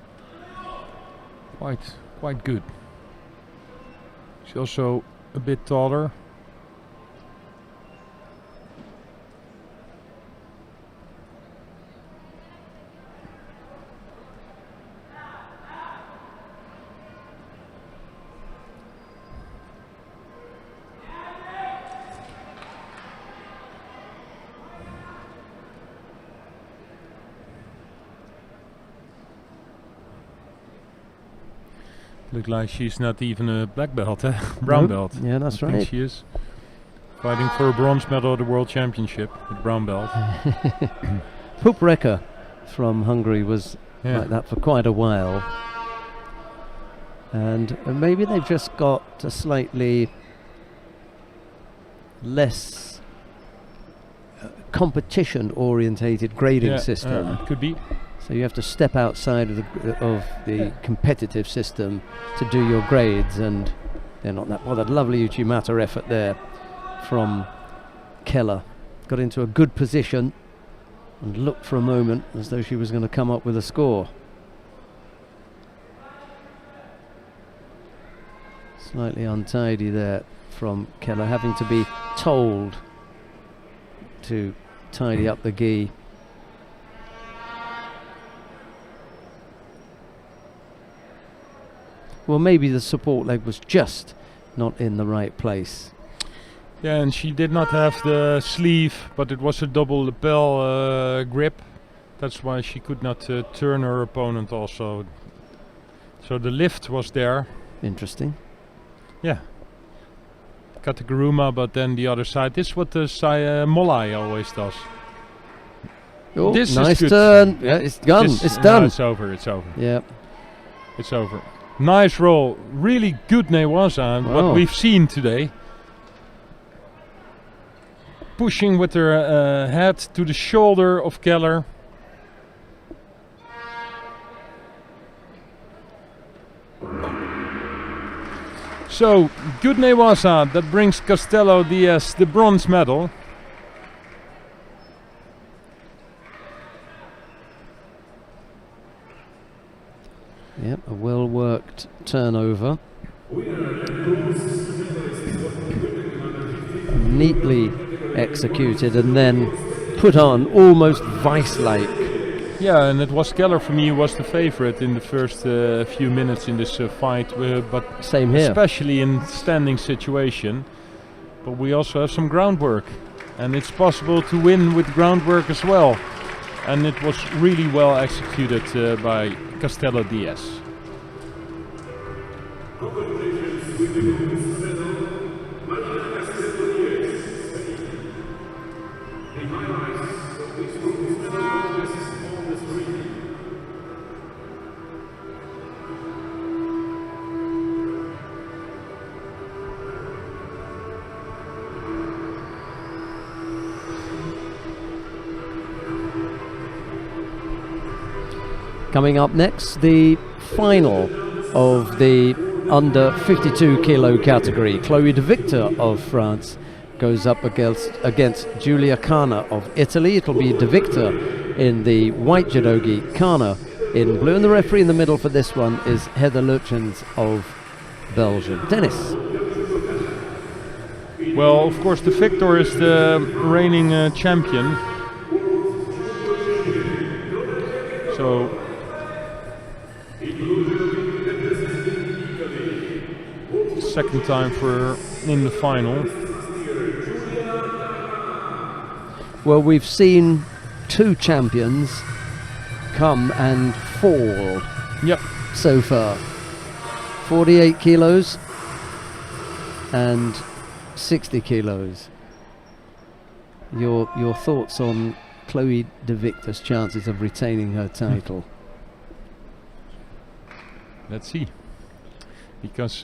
quite good. She's also a bit taller. Look like she's not even a black belt, eh? Brown belt. Yeah, that's I think right. she is fighting for a bronze medal at the World Championship with brown belt. Pupreka from Hungary was like that for quite a while. And maybe they've just got a slightly less competition orientated grading system. Could be. So you have to step outside of the competitive system to do your grades, and they're not that bothered. Lovely Uchimata effort there from Keller. Got into a good position and looked for a moment as though she was going to come up with a score. Slightly untidy there from Keller, having to be told to tidy up the gi. Well, maybe the support leg was just not in the right place. Yeah, and she did not have the sleeve, but it was a double lapel grip. That's why she could not turn her opponent also. So the lift was there. Interesting. Yeah. Kataguruma, but then the other side. This is what the Molai always does. Oh, this nice is good. turn. Yeah, it's done. It's done. No, it's over. It's over. Yeah. It's over. Nice roll. Really good Newaza. What we've seen today. Pushing with her head to the shoulder of Keller. So, good Newaza. That brings Castello Diaz the bronze medal. Yep, a well-worked turnover. Neatly executed and then put on almost vice-like. Yeah, and it was Keller for me who was the favorite in the first few minutes in this fight, but same here, especially in standing situation. But we also have some groundwork, and it's possible to win with groundwork as well. And it was really well executed by Castello Diaz. Coming up next, the final of the under 52 kilo category. Chloe de Victor of France goes up against Giulia Cana of Italy. It'll be de Victor in the white judogi, Cana in blue, and the referee in the middle for this one is Heather Luchens of Belgium. Dennis. Well, of course, the victor is the reigning champion. So second time for in the final. Well, we've seen two champions come and fall. Yep. So far. 48 kilos and 60 kilos. Your thoughts on Chloe de Victor's chances of retaining her title? Let's see. Because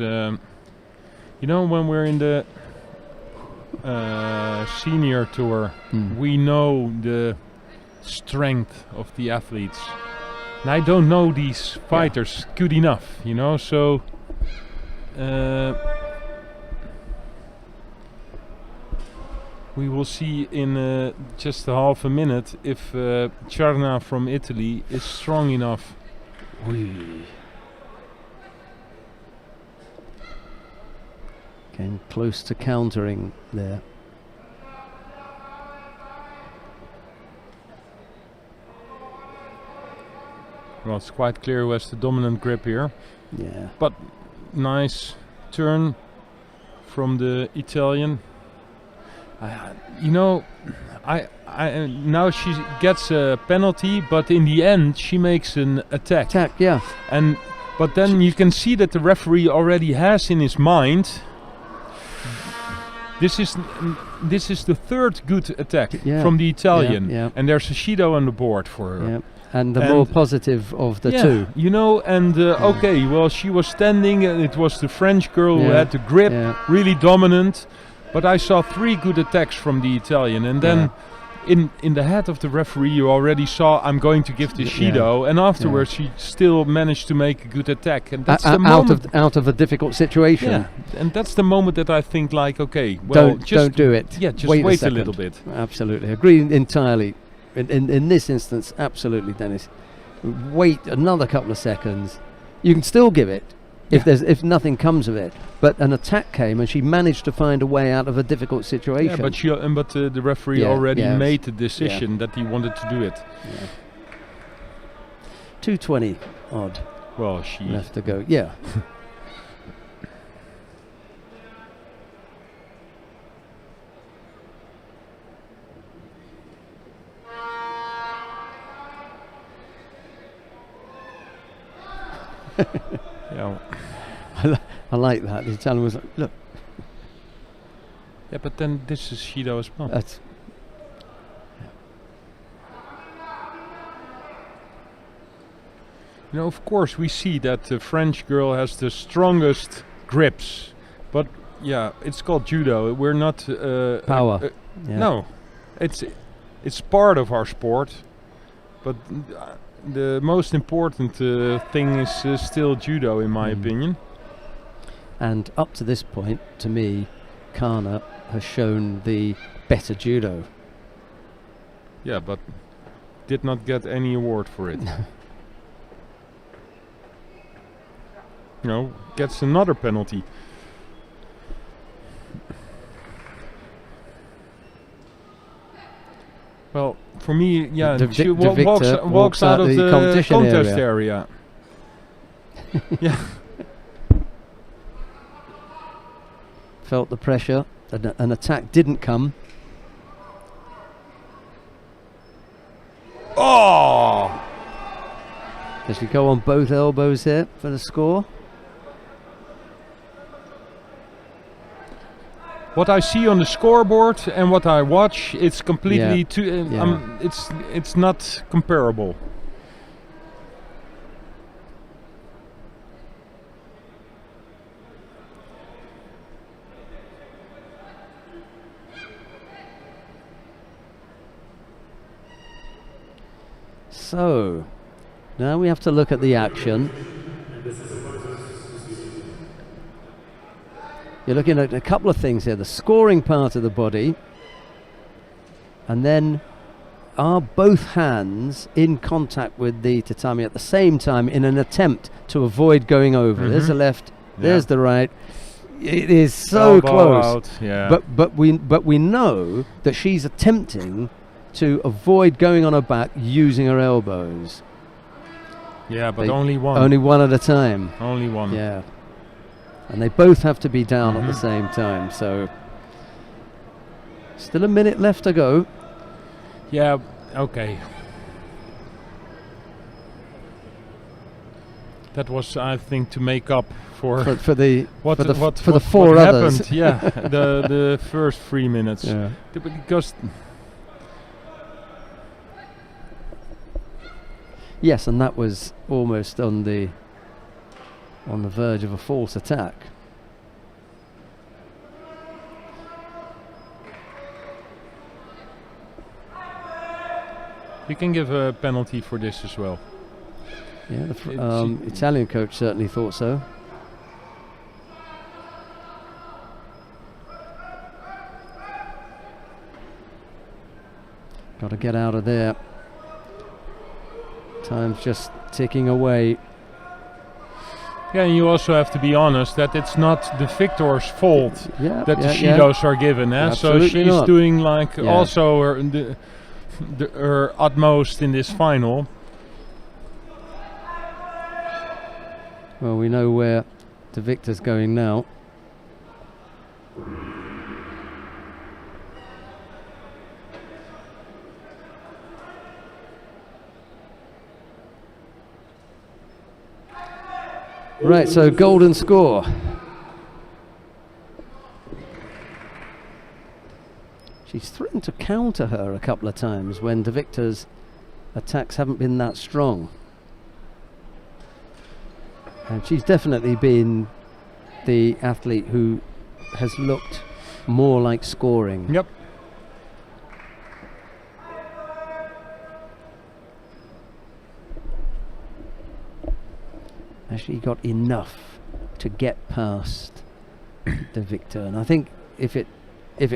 you know, when we're in the senior tour, we know the strength of the athletes. And I don't know these fighters good enough, you know, so we will see in just a half a minute if Charna from Italy is strong enough. Came close to countering there. Well, it's quite clear who has the dominant grip here. Yeah. But nice turn from the Italian. You know, I now she gets a penalty, but in the end she makes an attack. Yeah. But then you can see that the referee already has in his mind. This is the third good attack from the Italian, and there's a Shido on the board for her. Yeah. And the more positive of the two. You know, and okay, well, she was standing, and it was the French girl who had the grip, really dominant. But I saw three good attacks from the Italian, and then in the head of the referee, you already saw, I'm going to give this Shido, and afterwards she still managed to make a good attack, and that's the moment out of a difficult situation. Yeah, and that's the moment that I think, like, okay, well, don't do it. Yeah, just wait a little bit. Absolutely, agree entirely. In this instance, absolutely, Dennis. Wait another couple of seconds. You can still give it if nothing comes of it. But an attack came, and she managed to find a way out of a difficult situation. Yeah, but the referee already made the decision that he wanted to do it. Yeah. 2:20 odd. Well, she left to go. Yeah. Yeah. I like that. The Italian was like, look. Yeah, but then this is Shido as well. That's You know, of course, we see that the French girl has the strongest grips, but yeah, it's called judo. We're not power. No, it's part of our sport, but the most important thing is still judo, in my opinion. And up to this point, to me, Cana has shown the better judo. Yeah, but did not get any award for it. You know, gets another penalty. Well, for me, she walks out of the contest area. Yeah. Felt the pressure. An attack didn't come. Oh! Does she go on both elbows here for the score? What I see on the scoreboard and what I watch, it's completely it's not comparable. So, Now we have to look at the action. You're looking at a couple of things here. The scoring part of the body. And then are both hands in contact with the tatami at the same time in an attempt to avoid going over? There's the left, there's the right. It is so Elbow close. out, yeah. But we know that she's attempting to avoid going on her back using her elbows. Yeah, but only one. Only one at a time. Only one. Yeah. And they both have to be down at the same time. So still a minute left to go. Yeah, okay. That was, I think, to make up for the what four others. happened. Yeah, the first 3 minutes. Yeah. Because Yes, and that was almost on the verge of a false attack. you can give a penalty for this as well. Yeah, the Italian coach certainly thought so. Got to get out of there. Time's just ticking away. Yeah, and you also have to be honest that it's not the victor's fault that the yeah. shidos are given. So Absolutely she's not. doing like also her utmost in this final. Well, we know where the victor's going now. Right, so golden score. She's threatened to counter her a couple of times when De Victor's attacks haven't been that strong. And she's definitely been the athlete who has looked more like scoring. Yep. Actually got enough to get past De Victor, and I think if it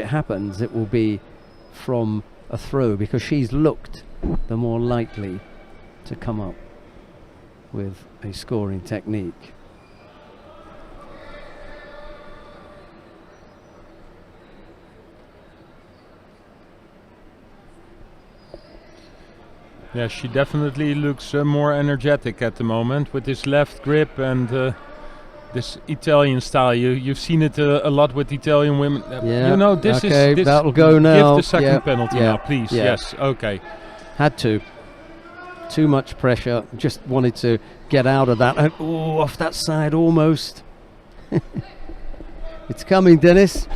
happens, it will be from a throw, because she's looked the more likely to come up with a scoring technique. Yeah, she definitely looks more energetic at the moment with this left grip and this Italian style. You've seen it a lot with Italian women. Yeah. You know, this okay, is that'll go now. Give the second penalty now, please. Yeah. Yes. Okay. Had to. Too much pressure. Just wanted to get out of that. And, off that side almost. It's coming, Dennis.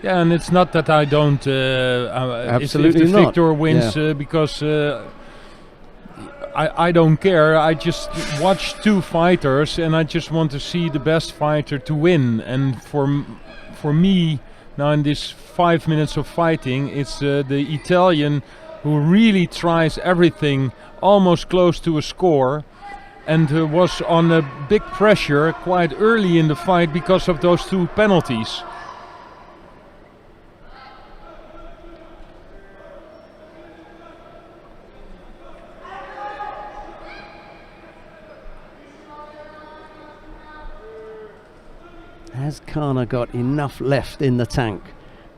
Yeah, and it's not that I don't. Absolutely if the not. victor wins, because I don't care. I just watch two fighters, and I just want to see the best fighter to win. And for me, now in this 5 minutes of fighting, it's the Italian who really tries everything, almost close to a score, and was on a big pressure quite early in the fight because of those two penalties. Has Kana got enough left in the tank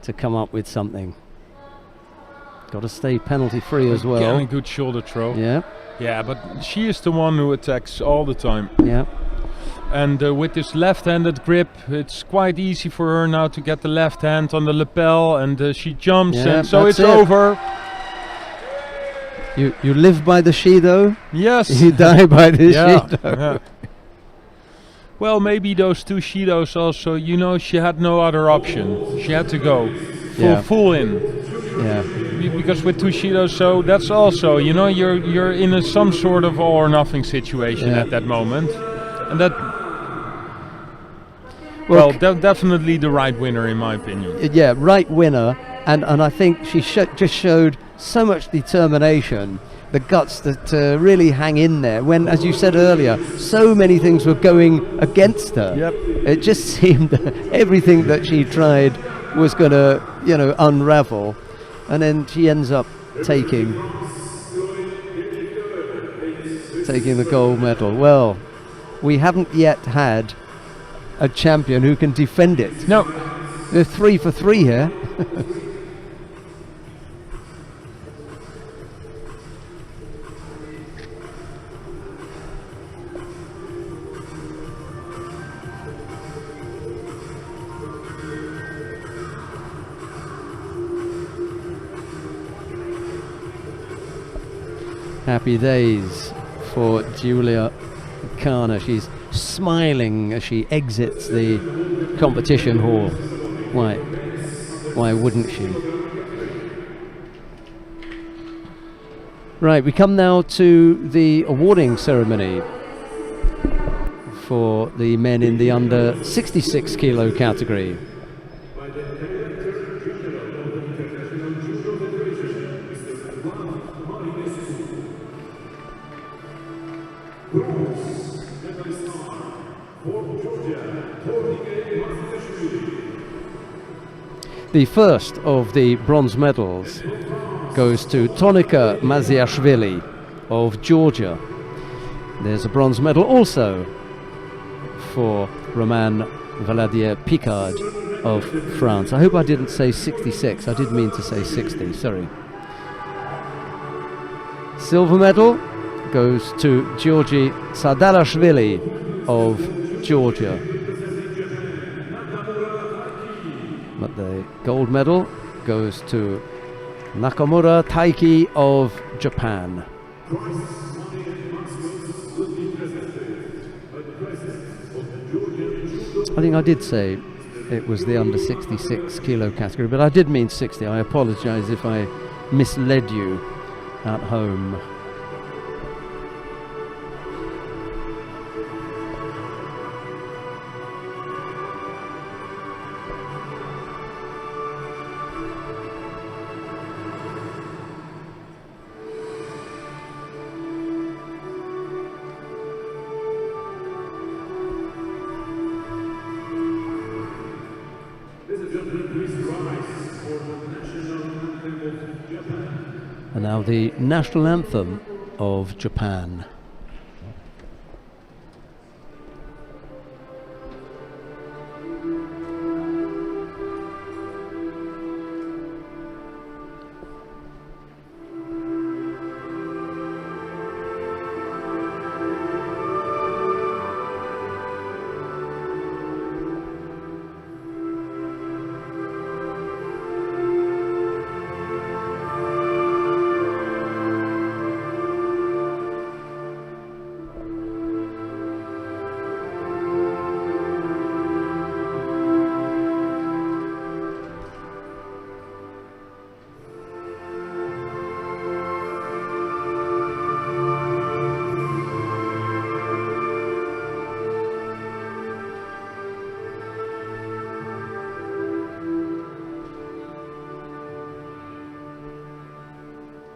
to come up with something? Got to stay penalty free as well. Getting a good shoulder throw. Yeah. Yeah, but she is the one who attacks all the time. Yeah. And with this left-handed grip, it's quite easy for her now to get the left hand on the lapel, and she jumps, Yeah, and so that's it's it. over. You live by the Shido. Yes. You die by the Yeah, Shido. yeah. Well, maybe those two Shidos also, you know, she had no other option. She had to go full in. Yeah. Because with two Shidos, so that's also, you know, you're in some sort of all or nothing situation at that moment. And that, well, definitely the right winner in my opinion. Yeah, right winner. and I think she just showed so much determination, the guts to really hang in there when, as you said earlier, so many things were going against her. Yep. It just seemed that everything that she tried was going to, unravel, and then she ends up taking the gold medal. Well, we haven't yet had a champion who can defend it. No. They're 3 for 3 here. Happy days for Julia Kana. She's smiling as she exits the competition hall. Why wouldn't she? Right, we come now to the awarding ceremony for the men in the under 66 kilo category. The first of the bronze medals goes to Tonika Maziashvili of Georgia. There's a bronze medal also for Roman Valadier Picard of France. I hope I didn't say 66. I did mean to say 60, sorry. Silver medal goes to Georgi Sadalashvili of Georgia. But the gold medal goes to Nakamura Taiki of Japan. I think I did say it was the under 66 kilo category, but I did mean 60. I apologize if I misled you at home. And now the national anthem of Japan.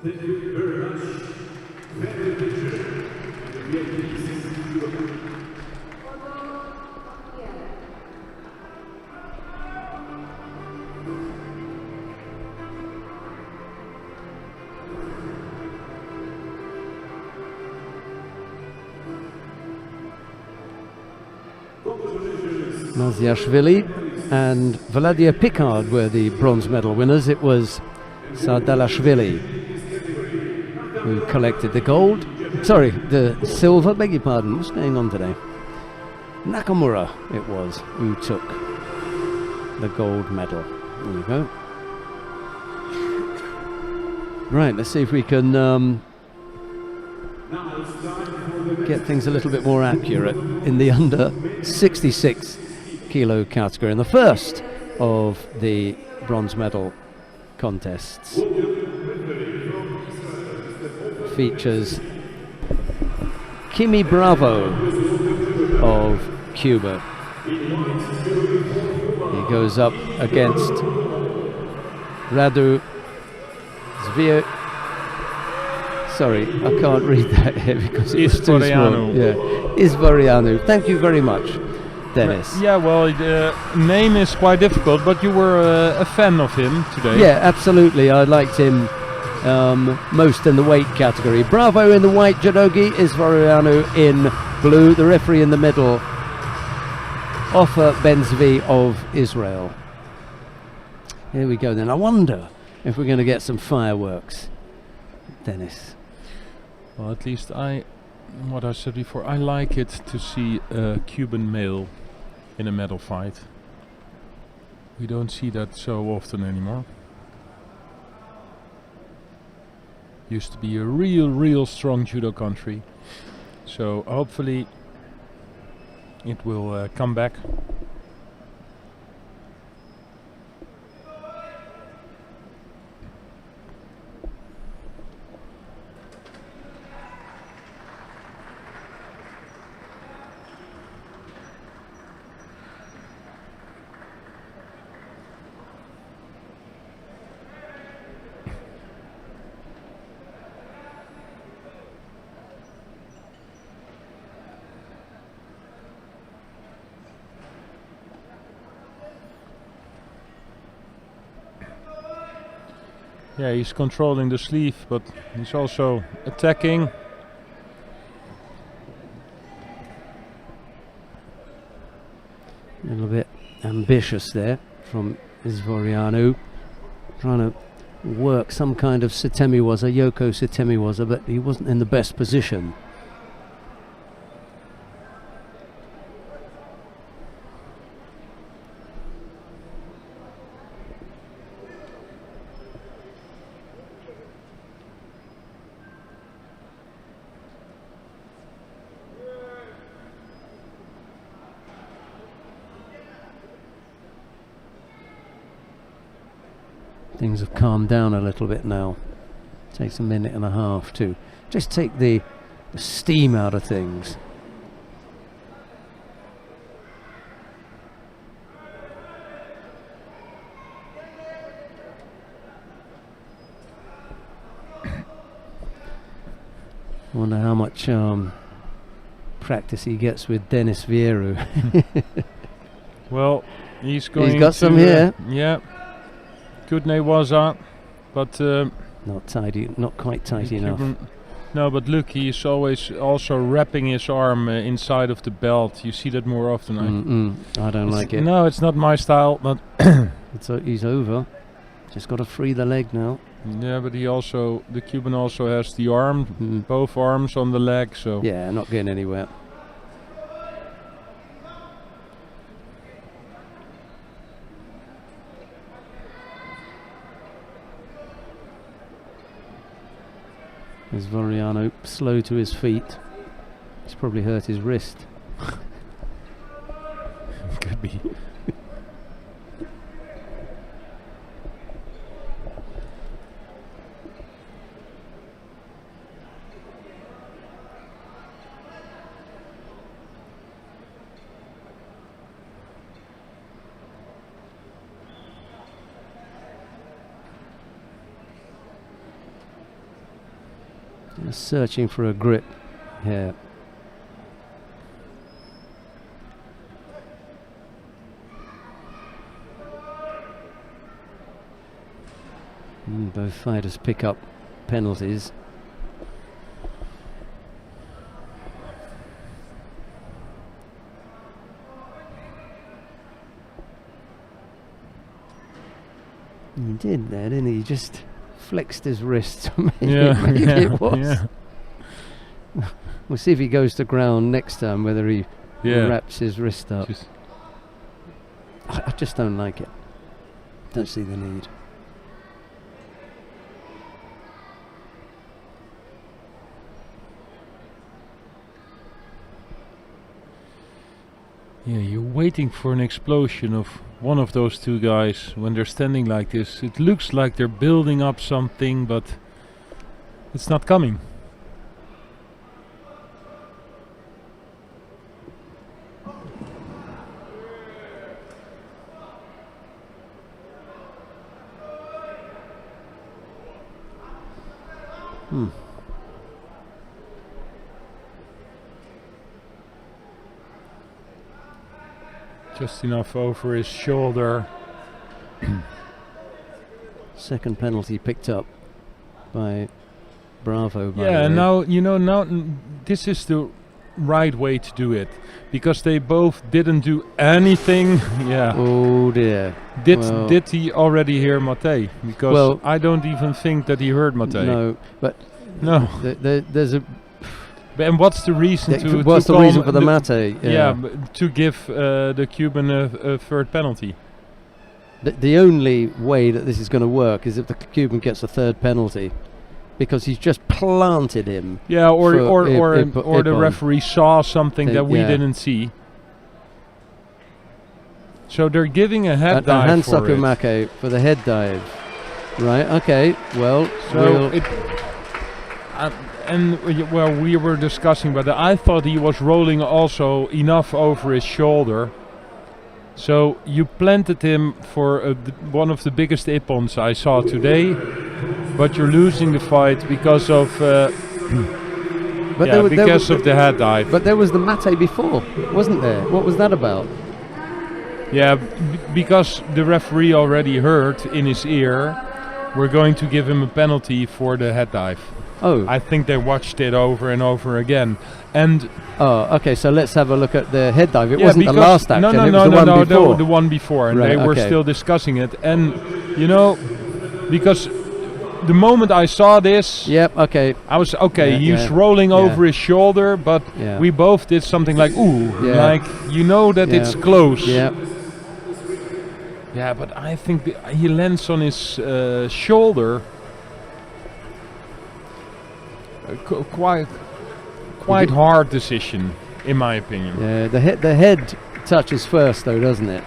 Thank you very much. Very picture. Maziashvili and Valadier Picard were the bronze medal winners. It was Sadalashvili who collected the gold. Sorry, the silver, beg your pardon, what's going on today? Nakamura it was who took the gold medal. There you go. Right, let's see if we can get things a little bit more accurate in the under 66 kilo category, and the first of the bronze medal contests features Kimi Bravo of Cuba. He goes up against Radu Zvir. Sorry, I can't read that here because it's too small. Yeah, Izvorianu. Thank you very much, Dennis. Yeah, well, the name is quite difficult, but you were a fan of him today. Yeah, absolutely. I liked him most in the weight category. Bravo in the white judogi, Izvorianu in blue. The referee in the middle, Ofer Benzvi of Israel. Here we go then. I wonder if we're going to get some fireworks, Dennis. Well, at least what I said before, I like it to see a Cuban male in a medal fight. We don't see that so often anymore. Used to be a real strong judo country. So hopefully it will come back. Yeah, he's controlling the sleeve, but he's also attacking. A little bit ambitious there from Izvorianu, trying to work some kind of Setemiwaza, Yoko Setemiwaza, but he wasn't in the best position. Things have calmed down a little bit now. Takes a minute and a half to just take the steam out of things. Wonder how much practice he gets with Dennis Vieru. Well, he's going. He's got some here. Yeah. Good Newaza, but not tidy, not quite tight enough. No, but look, he's always also wrapping his arm inside of the belt. You see that more often. I don't like it. No, it's not my style, but he's over. Just got to free the leg now. Yeah, but the Cuban also has the arm, both arms on the leg, so yeah, not getting anywhere. Izvorianu slow to his feet. He's probably hurt his wrist. Could be. Searching for a grip here. Both fighters pick up penalties. He did there, didn't he? Just flexed his wrist. Maybe it was. Yeah. We'll see if he goes to ground next time, whether he wraps his wrist up. I just don't like it. Don't see the need. Yeah, you're waiting for an explosion of one of those two guys when they're standing like this. It looks like they're building up something, but it's not coming. Just enough over his shoulder. Second penalty picked up by Bravo. By Yeah, the and way. now this is the right way to do it, because they both didn't do anything. Yeah. Oh dear. Did he already hear Mate? Because Well, I don't even think that he heard Mate. No, but No. there's a. And what's the reason to? What's to the call reason for the mate? Yeah, to give the Cuban a third penalty. The only way that this is going to work is if the Cuban gets a third penalty, because he's just planted him. Yeah, or for the Ippon. referee saw something that we Yeah. didn't see. So they're giving a head A dive hand for it. Sakumake for the head dive. Right. Okay. Well. So we were discussing, but I thought he was rolling also enough over his shoulder. So you planted him for one of the biggest ippons I saw today, but you're losing the fight because of because of the head dive. But there was the mate before, wasn't there? What was that about? Yeah, because the referee already heard in his ear, we're going to give him a penalty for the head dive. Oh. I think they watched it over and over again. And okay, so let's have a look at the head dive. It wasn't the last action, no, it was the one before. the one before, and Right, they were okay. still discussing it. And because the moment I saw this, Yep, okay. I was okay. Yeah, He's yeah, rolling yeah. over his shoulder, but Yeah. we both did something like ooh, Yeah. like that it's Yeah. close. Yep. Yeah, but I think he lands on his shoulder. Quite hard decision, in my opinion. Yeah, the head touches first though, doesn't it?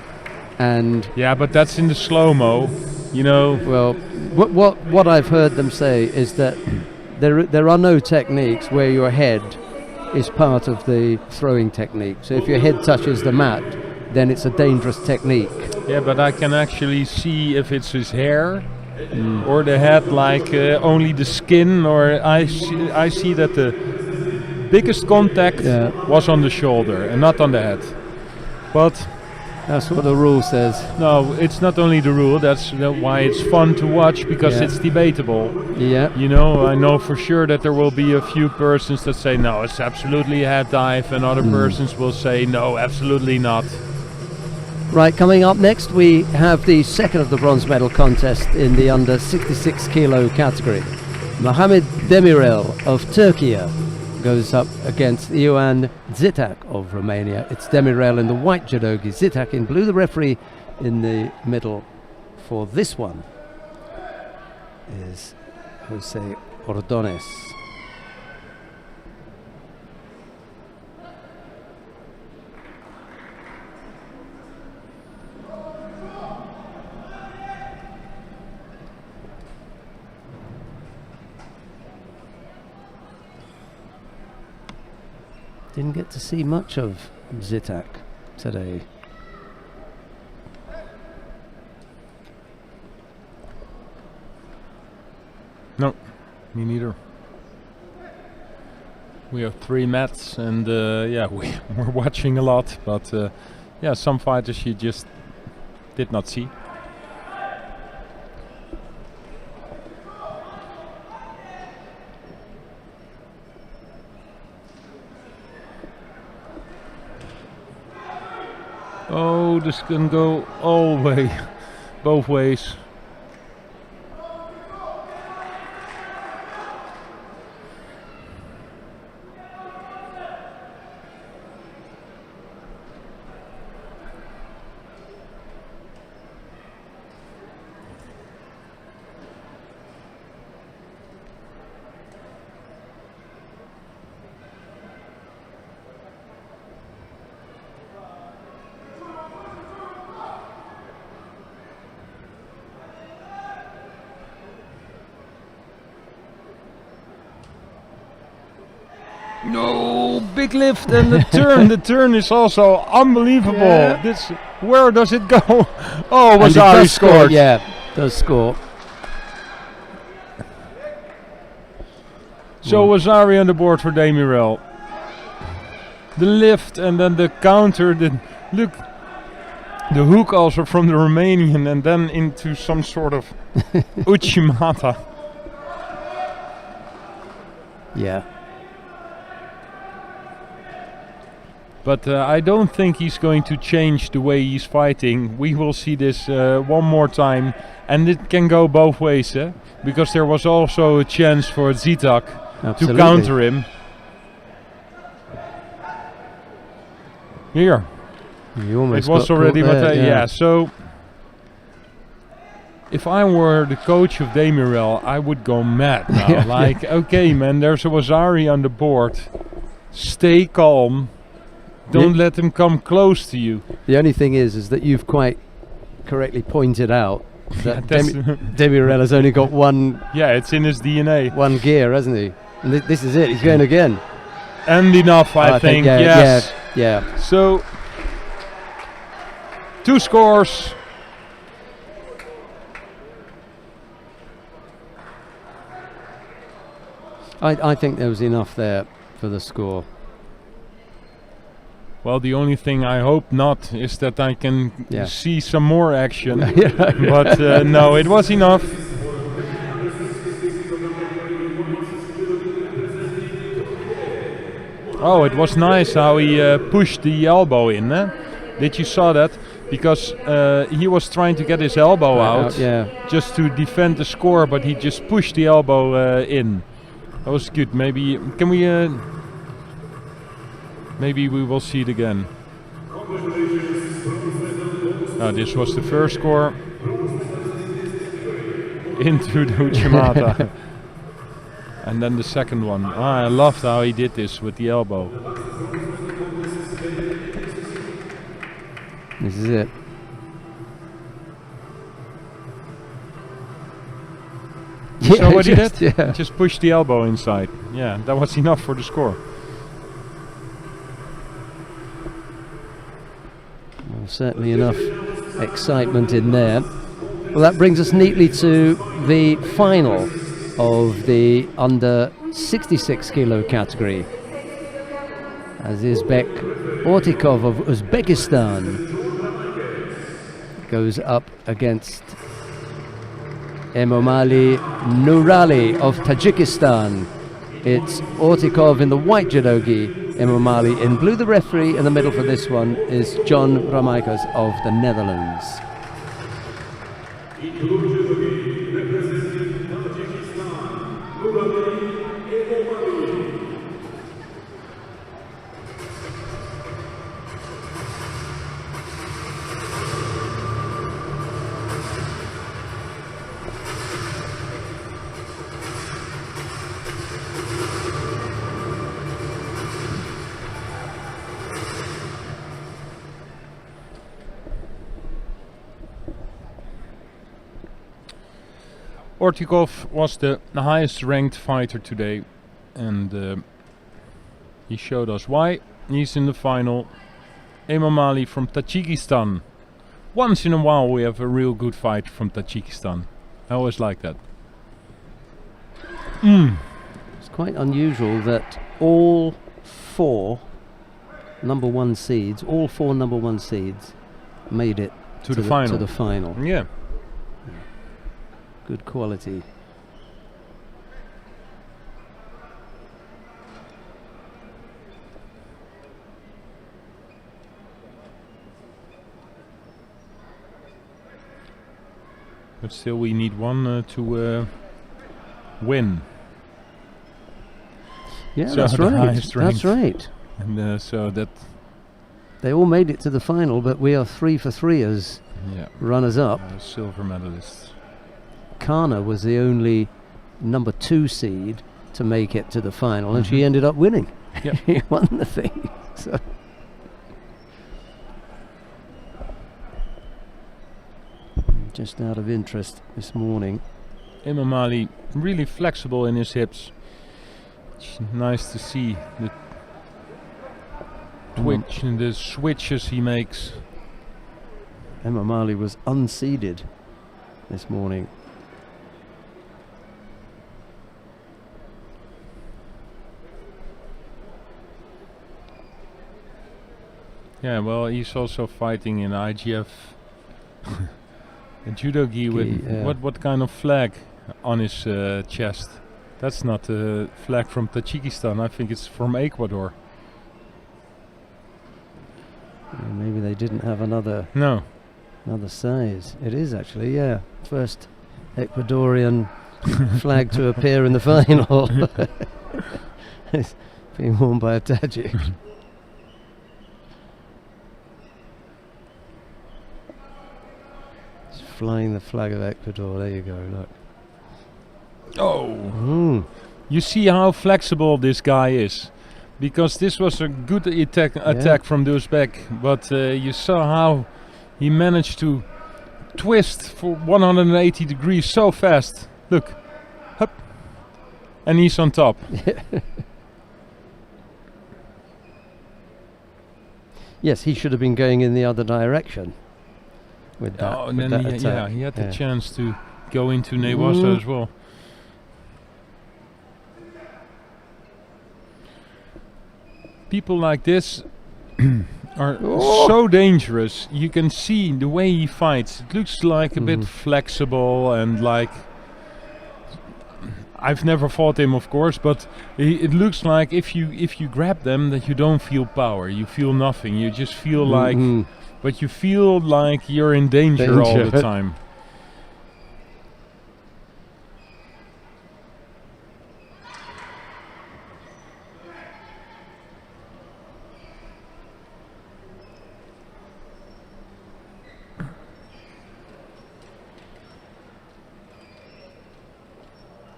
And Yeah, but that's in the slow-mo, well, what I've heard them say is that there are no techniques where your head is part of the throwing technique. So if your head touches the mat, then it's a dangerous technique. Yeah, but I can actually see if it's his hair or the head, like only the skin, or I see that the biggest contact was on the shoulder and not on the head. But That's what the rule says. no, it's not only the rule, that's why it's fun to watch, because Yeah. it's debatable. Yeah. I know for sure that there will be a few persons that say no, it's absolutely a head dive, and other persons will say no, absolutely not. Right, coming up next we have the second of the bronze medal contest in the under 66 kilo category. Mohamed Demirel of Turkey goes up against Ioan Zitak of Romania. It's Demirel in the white judogi, Zitak in blue. The referee in the middle for this one is Jose Ordones. Didn't get to see much of Zitak today. No, me neither. We have 3 mats, and we're watching a lot, but some fighters you just did not see. Oh, this can go all the way, both ways. No, big lift and the turn. The turn is also unbelievable. Yeah. Where does it go? Oh, And it Wazari does score, scored. yeah, does score. So Wazari on the board for Demirel. The lift and then the counter. Look, the hook also from the Romanian and then into some sort of Uchimata. Yeah. But I don't think he's going to change the way he's fighting. We will see this one more time. And it can go both ways, because there was also a chance for Zitak to counter him. Here. It was already, but yeah. So if I were the coach of Demirel, I would go mad now. Like, okay, man, there's a Wazari on the board. Stay calm. Don't let him come close to you. The only thing is that you've quite correctly pointed out that Demirel has only got one. Yeah, it's in his DNA. One gear, hasn't he? And this is it. He's going again. And enough, I think. Yes. Yeah. So 2 scores. I think there was enough there for the score. Well, the only thing I hope not is that I can see some more action. But no, it was enough. Oh, it was nice how he pushed the elbow in. Did you saw that? Because he was trying to get his elbow out just to defend the score, but he just pushed the elbow in. That was good. Maybe can we? Maybe we will see it again. This was the first score into the Uchimata. And then the second one. I loved how he did this with the elbow. This is it. You saw what he did? Yeah. Just pushed the elbow inside. Yeah, that was enough for the score. Well, certainly enough excitement in there. Well, that brings us neatly to the final of the under 66 kilo category, as Izbek Ortikov of Uzbekistan goes up against Emomali Nurali of Tajikistan. It's Ortikov in the white judogi, Emomali in blue. The referee in the middle for this one is John Ramaikos of the Netherlands. Ortikov was the highest ranked fighter today, and he showed us why. He's in the final. Emomali from Tajikistan. Once in a while we have a real good fight from Tajikistan. I always like that. It's quite unusual that all four number one seeds made it to the final. Yeah. Good quality. But still we need one to win. Yeah, so that's right. That's right. And so that they all made it to the final, but we are 3 for 3 as runners up. Silver medalists. Kana was the only number 2 seed to make it to the final, and she ended up winning. Yep. He won the thing. So. Just out of interest this morning, Emomali really flexible in his hips. It's nice to see the twitch and the switches he makes. Emomali was unseeded this morning. Yeah, well, he's also fighting in IGF. A judo gi with yeah. what kind of flag on his chest? That's not a flag from Tajikistan. I think it's from Ecuador. Maybe they didn't have another size. It is actually, yeah. First Ecuadorian flag to appear in the final. It's being worn by a Tajik. It's flying the flag of Ecuador. There you go, look. Oh! You see how flexible this guy is. Because this was a good attack from the Uzbek, but you saw how he managed to twist for 180 degrees so fast. Look, hup, and he's on top. Yes, he should have been going in the other direction with that. Oh, and with then that attack. he had the chance to go into Newasa as well. People like this are so dangerous. You can see the way he fights. It looks like a bit flexible and like... I've never fought him, of course, but it looks like if you grab them, that you don't feel power. You feel nothing. You just feel like... But you feel like you're in danger all the time.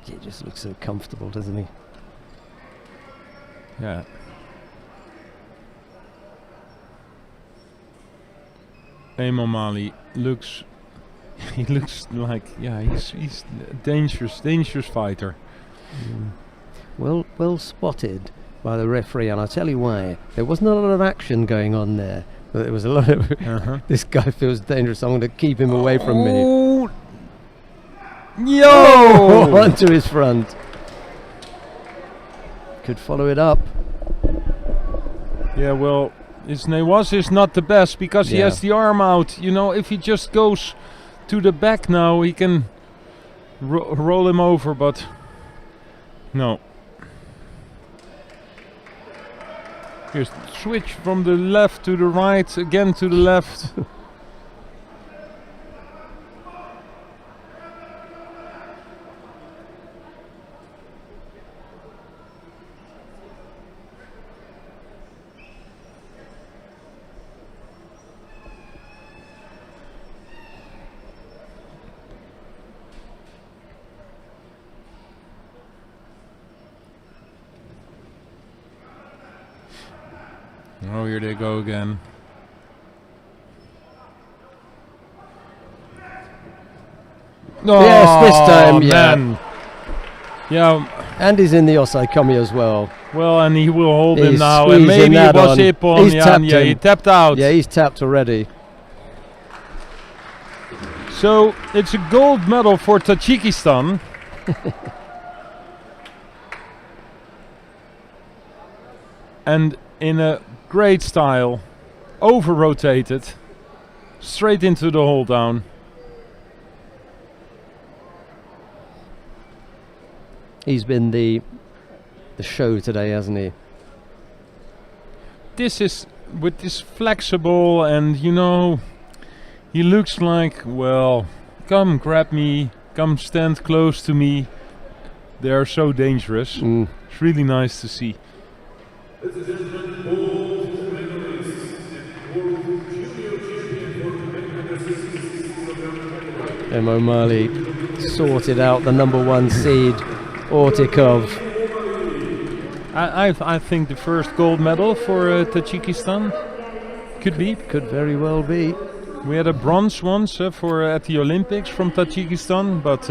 He just looks so comfortable, doesn't he? Yeah. Emil Mali looks... he looks like... Yeah, he's a dangerous fighter. Well spotted by the referee, and I'll tell you why. There wasn't a lot of action going on there, but there was a lot of... This guy feels dangerous, I'm going to keep him away from me. Yo! Onto his front. Could follow it up. Yeah, well, his Newas is not the best because he has the arm out. You know, if he just goes to the back now, he can roll him over, but no. Here's switch from the left to the right, again to the left. Oh, here they go again. Oh, yes, this time, man. Yeah. And he's in the Osai Kami as well. Well, and he will hold him He's now. And maybe it was Ippon. He's tapped yeah, he tapped out. Yeah, he's tapped already. So it's a gold medal for Tajikistan. And in a great style, over-rotated, straight into the hold down. He's been the show today, hasn't he? This is with this flexible, and you know, he looks like, well, come grab me, come stand close to me. They are so dangerous. It's really nice to see. Emil Mali sorted out the #1 seed, Ortikov. I think the first gold medal for Tajikistan could be. Could very well be. We had a bronze once for at the Olympics from Tajikistan, but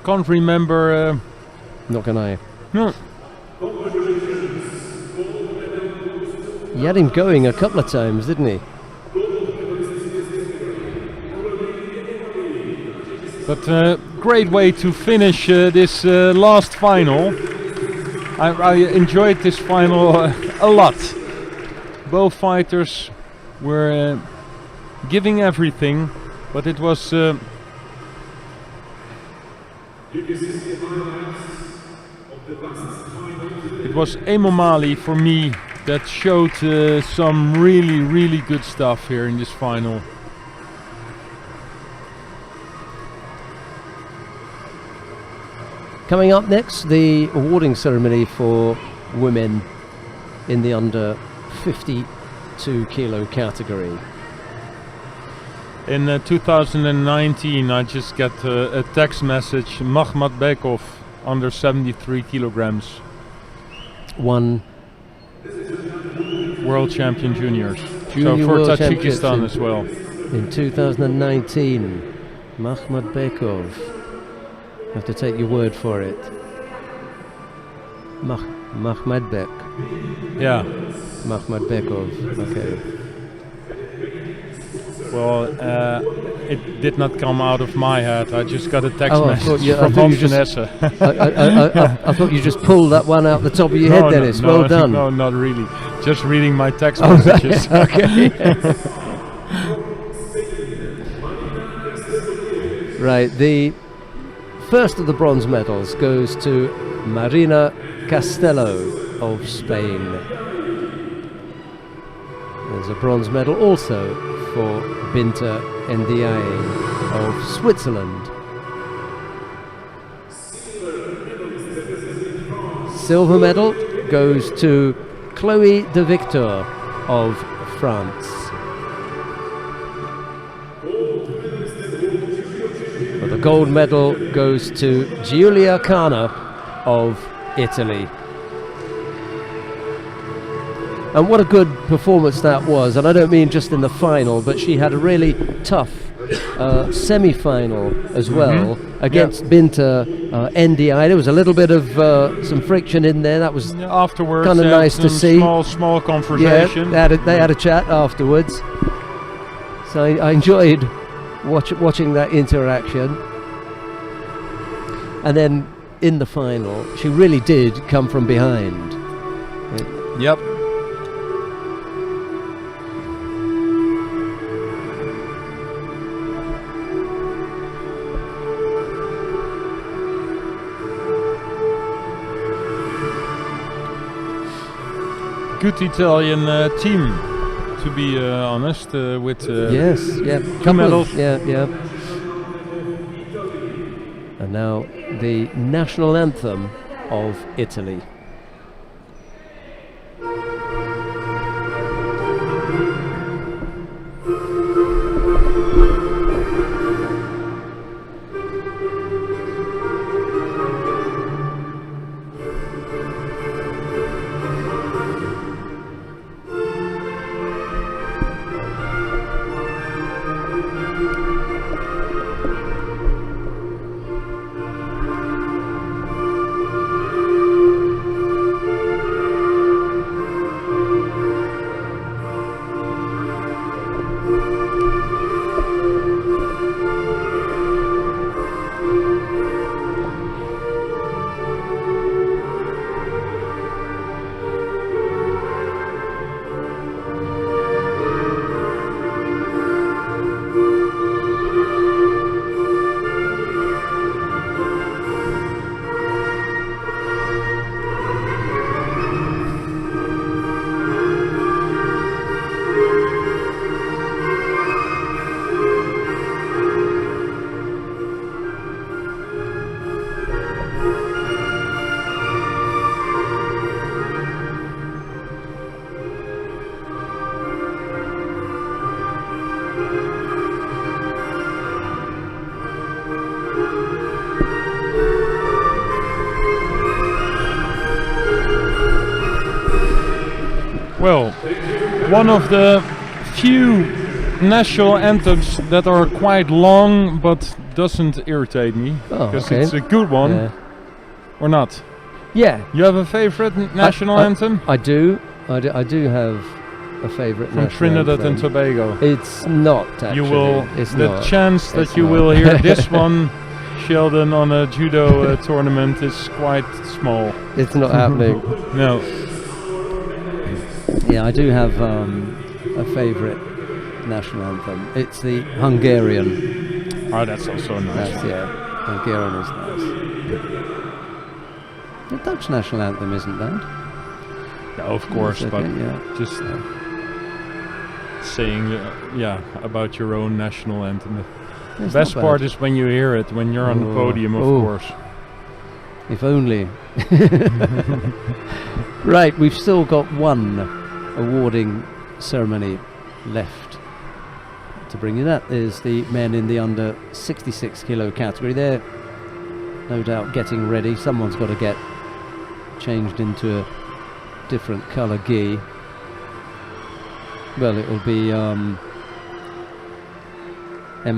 can't remember. Not can I. No. He had him going a couple of times, didn't he? But great way to finish this last final. I enjoyed this final a lot. Both fighters were giving everything, but it was You can see the highlights of the last final. it was Emomali for me that showed some really good stuff here in this final. Coming up next, the awarding ceremony for women in the under 52 kilo category. In 2019 I just got a text message, Makhmat Bekov, under 73 kilograms. One World champion juniors. Junior so for world Tajikistan championship as well. in 2019. Makhmat Bekov. I have to take your word for it. Makhmat Bek. Yeah. Makhmat Bekov. Okay. Well, it did not come out of my head. I just got a text Oh, I message thought you- I from thought you Hans just- Nesse. I thought you just pulled that one out the top of your head, Dennis. Well done. No, not really. Just reading my text Oh, messages. okay. Right, the first of the bronze medals goes to Marina Castello of Spain. There's a bronze medal also for Binta Ndiaye of Switzerland. Silver medal goes to Chloé de Victor of France. But the gold medal goes to Giulia Cana of Italy. And what a good performance that was, and I don't mean just in the final, but she had a really tough semi-final as well against Binta Ndiaye. There was a little bit of some friction in there. That was Afterwards, kind of nice to some see. Small conversation. Yeah, they had a chat afterwards. So I enjoyed watching that interaction. And then in the final, she really did come from behind. Yep. Good Italian team, to be honest, with Yes, yeah. two medals. Yeah. And now the national anthem of Italy. Well, one of the few national anthems that are quite long but doesn't irritate me, Oh, because okay. it's a good one, Yeah. or not. Yeah, You have a favorite national anthem? I do. I do have a favourite From national Trinidad and anthem. Tobago. It's not actually. You will. It's The not. chance that It's you not. will hear this one, Sheldon, on a judo tournament is quite small. It's not happening. No. Yeah, I do have a favourite national anthem. It's the Hungarian. Oh, that's also nice. Hungarian is nice. The Dutch national anthem isn't bad. Yeah, of course, It's but okay, yeah. just saying, about your own national anthem. The It's best not part bad. is when you hear it, when you're on the podium, of course. If only. Right, we've still got one awarding ceremony left to bring you. That is the men in the under 66 kilo category. They're no doubt getting ready. Someone's got to get changed into a different colour gi. Well, it'll be M.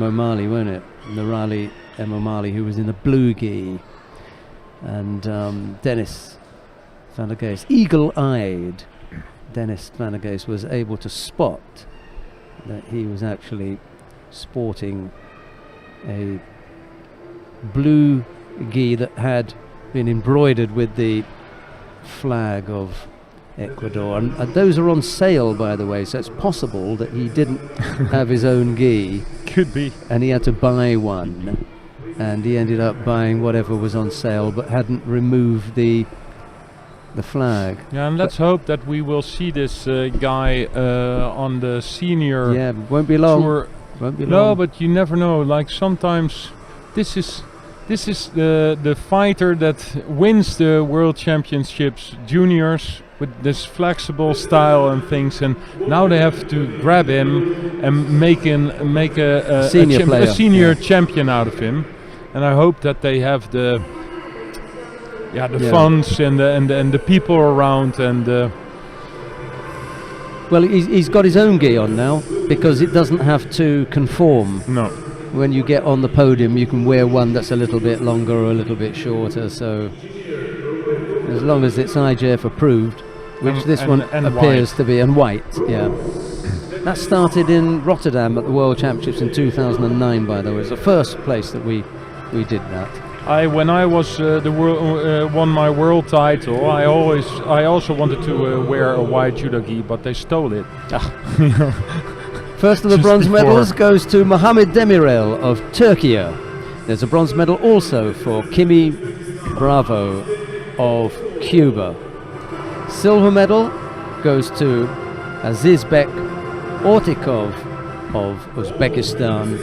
O'Malley, won't it? Nurali M. O'Malley, who was in the blue gi. And Dennis van der Geest, eagle-eyed Dennis van der Geest, was able to spot that he was actually sporting a blue gi that had been embroidered with the flag of Ecuador, and those are on sale, by the way, so it's possible that he didn't have his own gi. Could be. And he had to buy one, and he ended up buying whatever was on sale but hadn't removed the flag. Yeah, and let's hope that we will see this guy on the senior Won't be long. tour. Won't be No, long. but you never know. Like sometimes this is the fighter that wins the World Championships juniors with this flexible style and things, and now they have to grab him and make a Senior player. senior champion out of him. And I hope that they have the funds and the people around and. Well, he's got his own gi on now because it doesn't have to conform. No. When you get on the podium, you can wear one that's a little bit longer or a little bit shorter. So, as long as it's IJF approved, which this one appears to be, and white, That started in Rotterdam at the World Championships in 2009. By the way, it's the first place that we did that. When I was won my world title, I also wanted to wear a white judo gi, but they stole it. First of the Just bronze before. medals goes to Mohamed Demirel of Turkey. There's a bronze medal also for Kimi Bravo of Cuba. Silver medal goes to Azizbek Ortikov of Uzbekistan.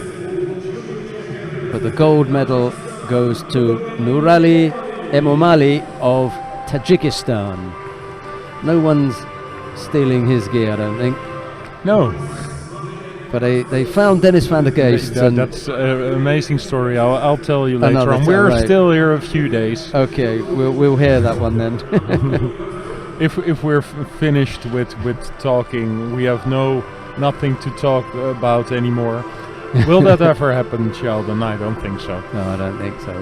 But the gold medal goes to Nurali Emomali of Tajikistan. No one's stealing his gear, I don't think. No. But they found Dennis van der Geest. That's an amazing story. I'll tell you later Another on. time, We're right. still here a few days. Okay, we'll hear that one then. If we're finished with talking, we have nothing to talk about anymore. Will that ever happen, Sheldon? I don't think so. No, I don't think so.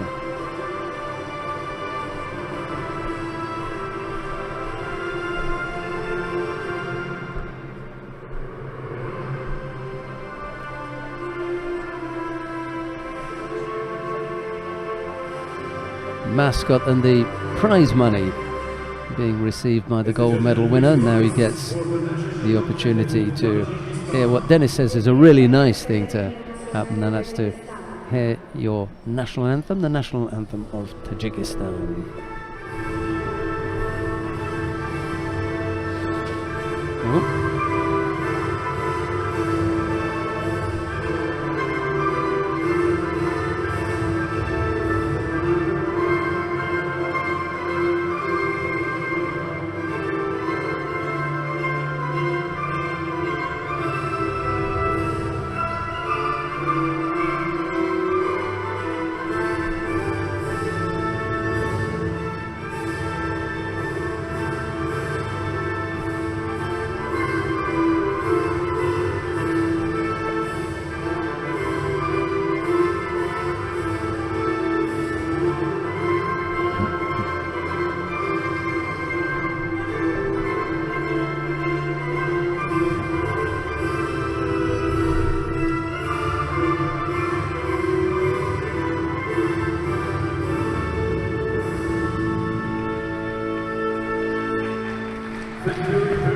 Mascot and the prize money being received by the gold medal winner. Now he gets the opportunity to hear what Dennis says is a really nice thing to happen, and that's to hear your national anthem, the national anthem of Tajikistan. Whoop.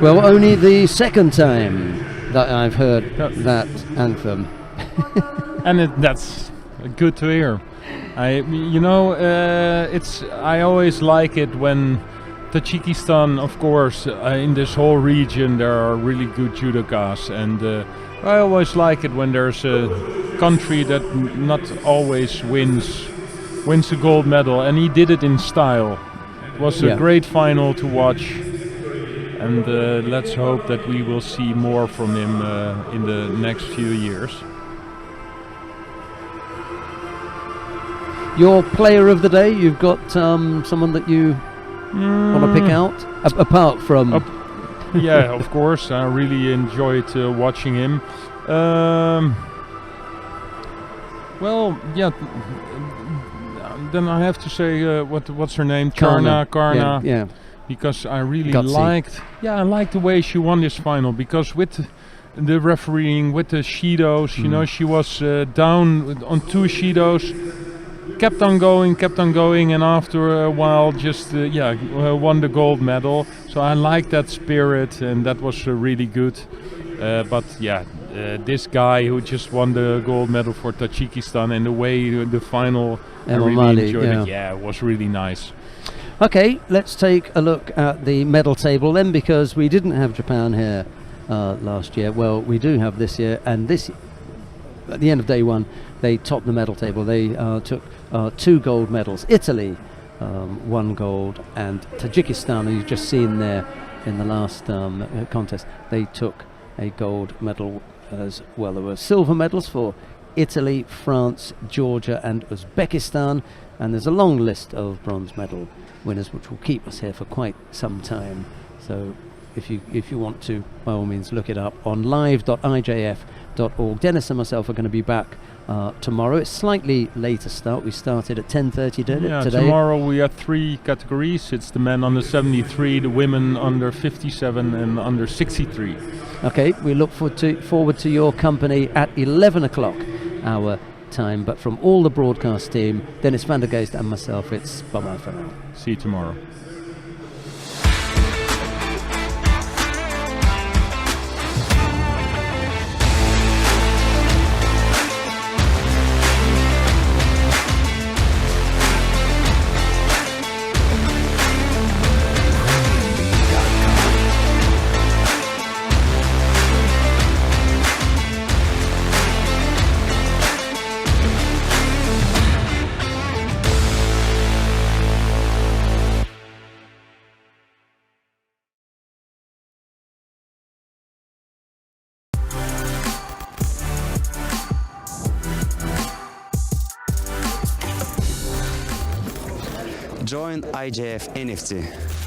Well, only the second time that I've heard that anthem. And that's good to hear. I always like it when Tajikistan, of course, in this whole region there are really good judokas, and I always like it when there's a country that not always wins a gold medal, and he did it in style. It was a great final to watch, and let's hope that we will see more from him in the next few years. Your player of the day, you've got someone that you want to pick out? Apart from... yeah, of course, I really enjoyed watching him. Well, yeah, then I have to say, what's her name? Karna. Yeah. Because I really Gutsy. I liked the way she won this final, because with the refereeing, with the shidos, you know, she was down on 2 shidos, kept on going, and after a while just won the gold medal. So I like that spirit, and that was really good. But this guy who just won the gold medal for Tajikistan, and the way the final, I really enjoyed it. Yeah, it was really nice. Okay, let's take a look at the medal table then, because we didn't have Japan here last year. Well, we do have this year, and this at the end of day one, they topped the medal table. They took 2 gold medals. Italy, 1 gold, and Tajikistan, who you've just seen there in the last contest, they took a gold medal as well. There were silver medals for Italy, France, Georgia, and Uzbekistan, and there's a long list of bronze medal winners, which will keep us here for quite some time. So if you want to, by all means, look it up on live.ijf.org. Dennis and myself are going to be back tomorrow. It's slightly later start. We started at 10:30 today. Tomorrow we have 3 categories. It's the men under 73, the women under 57, and under 63. Okay, we look forward to your company at 11 o'clock our time. But from all the broadcast team, Dennis van der Geest and myself, it's bye-bye for now. See you tomorrow. Join IJF NFT.